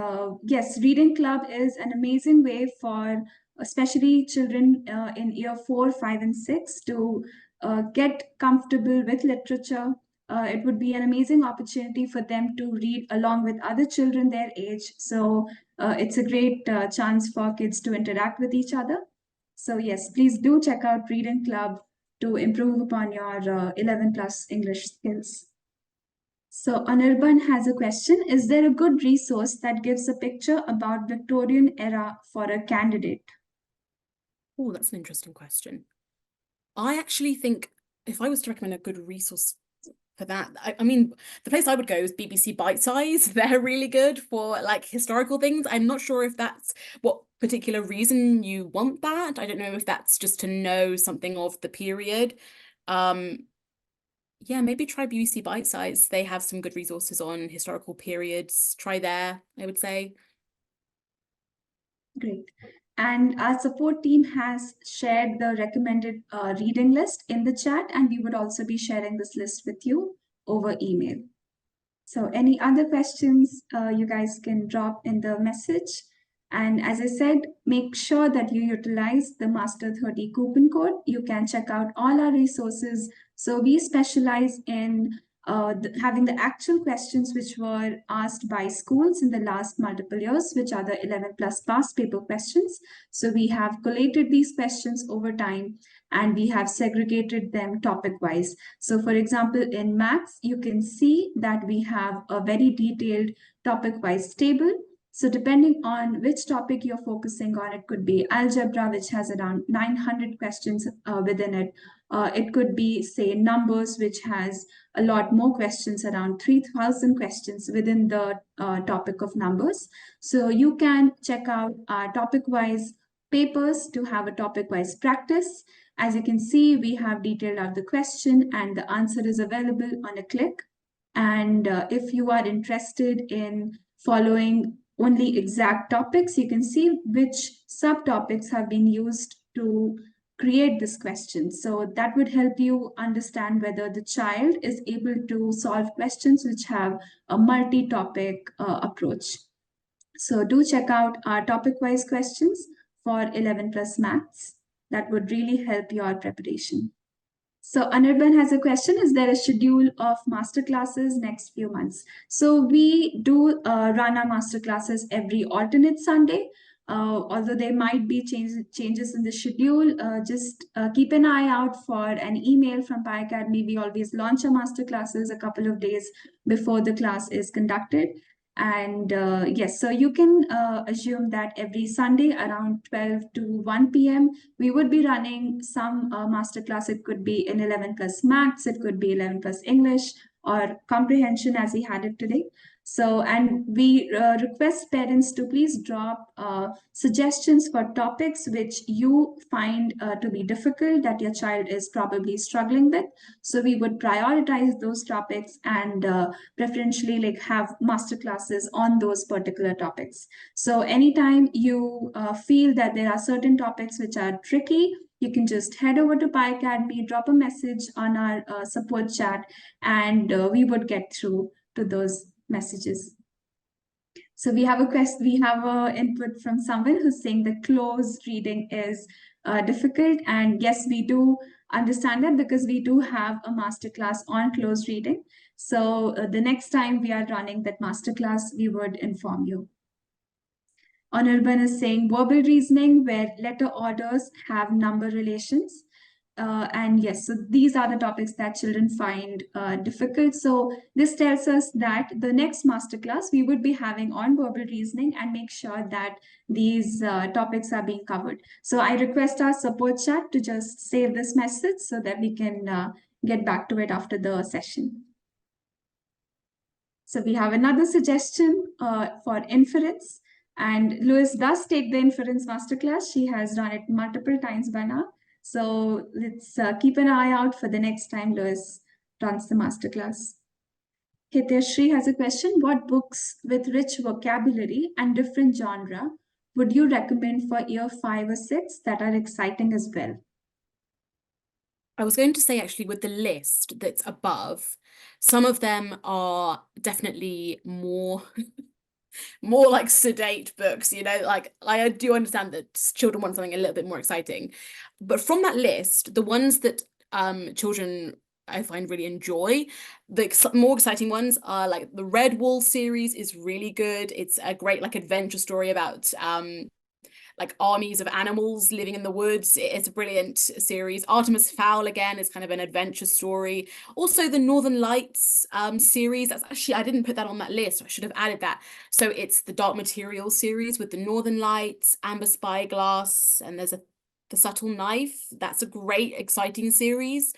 yes, reading club is an amazing way for especially children in year 4, 5, and 6 to get comfortable with literature. It would be an amazing opportunity for them to read along with other children their age. So it's a great chance for kids to interact with each other. So yes, please do check out Reading Club to improve upon your 11 plus English skills. So Anirban has a question. Is there a good resource that gives a picture about Victorian era for a candidate? Oh, that's an interesting question. I actually think if I was to recommend a good resource for that, I mean, the place I would go is BBC Bite Size. They're really good for like historical things. I'm not sure if that's what particular reason you want that. I don't know if that's just to know something of the period. Yeah, maybe try BBC Bite Size. They have some good resources on historical periods. Try there, I would say. Great. And our support team has shared the recommended reading list in the chat, and we would also be sharing this list with you over email. So any other questions you guys can drop in the message. And as I said, make sure that you utilize the Master 30 coupon code. You can check out all our resources. So we specialize in having the actual questions which were asked by schools in the last multiple years, which are the 11 plus past paper questions. So we have collated these questions over time and we have segregated them topic wise. So for example, in maths, you can see that we have a very detailed topic wise table. So depending on which topic you're focusing on, it could be algebra, which has around 900 questions within it. It could be, say, numbers, which has a lot more questions, around 3,000 questions within the topic of numbers. So you can check out our topic-wise papers to have a topic-wise practice. As you can see, we have detailed out the question and the answer is available on a click. And if you are interested in following only exact topics, you can see which subtopics have been used to create this question. So that would help you understand whether the child is able to solve questions which have a multi-topic approach. So do check out our topic-wise questions for 11 plus maths. That would really help your preparation. So Anirban has a question. Is there a schedule of master classes next few months? So we do run our master classes every alternate Sunday. Although there might be changes in the schedule, just keep an eye out for an email from PiAcademy. We always launch our master classes a couple of days before the class is conducted. And yes, so you can assume that every Sunday around 12 to 1 p.m., we would be running some masterclass. It could be in 11 plus maths, it could be 11 plus English or comprehension as we had it today. So, and we request parents to please drop suggestions for topics which you find to be difficult, that your child is probably struggling with. So we would prioritize those topics and preferentially like have master classes on those particular topics. So anytime you feel that there are certain topics which are tricky, you can just head over to PiAcademy, drop a message on our support chat, and we would get through to those messages. So we have a input from someone who's saying that close reading is difficult, and yes, we do understand that because we do have a masterclass on close reading. So the next time we are running that masterclass, we would inform you. Anirban is saying verbal reasoning where letter orders have number relations. And yes, so these are the topics that children find difficult. So this tells us that the next masterclass we would be having on verbal reasoning and make sure that these topics are being covered. So I request our support chat to just save this message so that we can get back to it after the session. So we have another suggestion for inference. And Louis does take the inference masterclass. She has done it multiple times by now. So let's keep an eye out for the next time Louis runs the masterclass. Hityashri has a question. What books with rich vocabulary and different genre would you recommend for year 5 or 6 that are exciting as well? I was going to say actually with the list that's above, some of them are definitely more like sedate books, you know, like I do understand that children want something a little bit more exciting. But from that list, the ones that children I find really enjoy, the more exciting ones are like the Red Wall series is really good. It's a great like adventure story about like armies of animals living in the woods. It's a brilliant series. Artemis Fowl again is kind of an adventure story. Also the Northern Lights series, that's actually, I didn't put that on that list, so I should have added that. So it's the Dark Materials series with the Northern Lights, Amber Spyglass, and there's the Subtle Knife. That's a great, exciting series.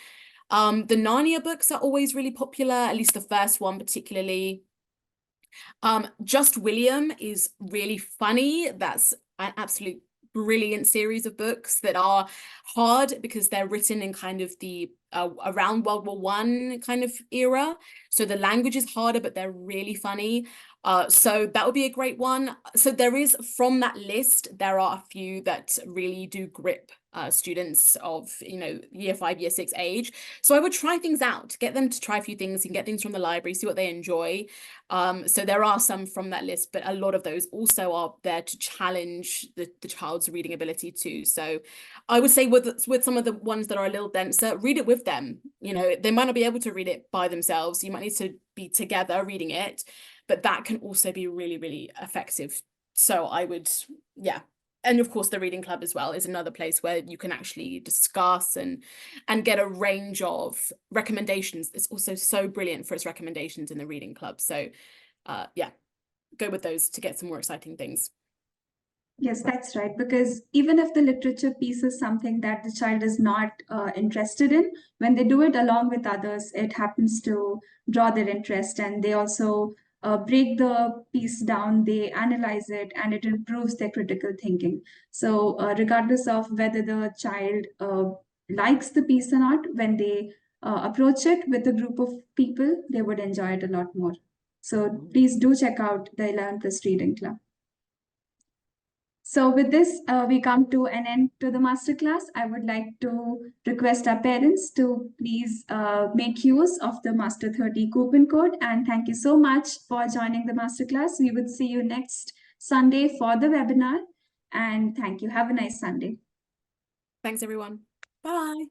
The Narnia books are always really popular, at least the first one particularly. Just William is really funny. That's an absolute brilliant series of books that are hard because they're written in kind of the around World War I kind of era. So the language is harder, but they're really funny. So that would be a great one. So there is, from that list, there are a few that really do grip students of, year 5, year 6 age. So I would try things out, get them to try a few things. You can get things from the library, see what they enjoy. So there are some from that list, but a lot of those also are there to challenge the child's reading ability too. So I would say with some of the ones that are a little denser, read it with them. They might not be able to read it by themselves. You might need to be together reading it, but that can also be really, really effective. So I would, yeah. And of course, the reading club as well is another place where you can actually discuss and get a range of recommendations. It's also so brilliant for its recommendations in the reading club. So yeah, go with those to get some more exciting things. Yes, that's right. Because even if the literature piece is something that the child is not interested in, when they do it along with others, it happens to draw their interest, and they also break the piece down, they analyze it, and it improves their critical thinking. So, regardless of whether the child likes the piece or not, when they approach it with a group of people, they would enjoy it a lot more. So, please do check out the 11 Plus Reading Club. So with this, we come to an end to the masterclass. I would like to request our parents to please make use of the Master 30 coupon code. And thank you so much for joining the masterclass. We would see you next Sunday for the webinar. And thank you. Have a nice Sunday. Thanks, everyone. Bye.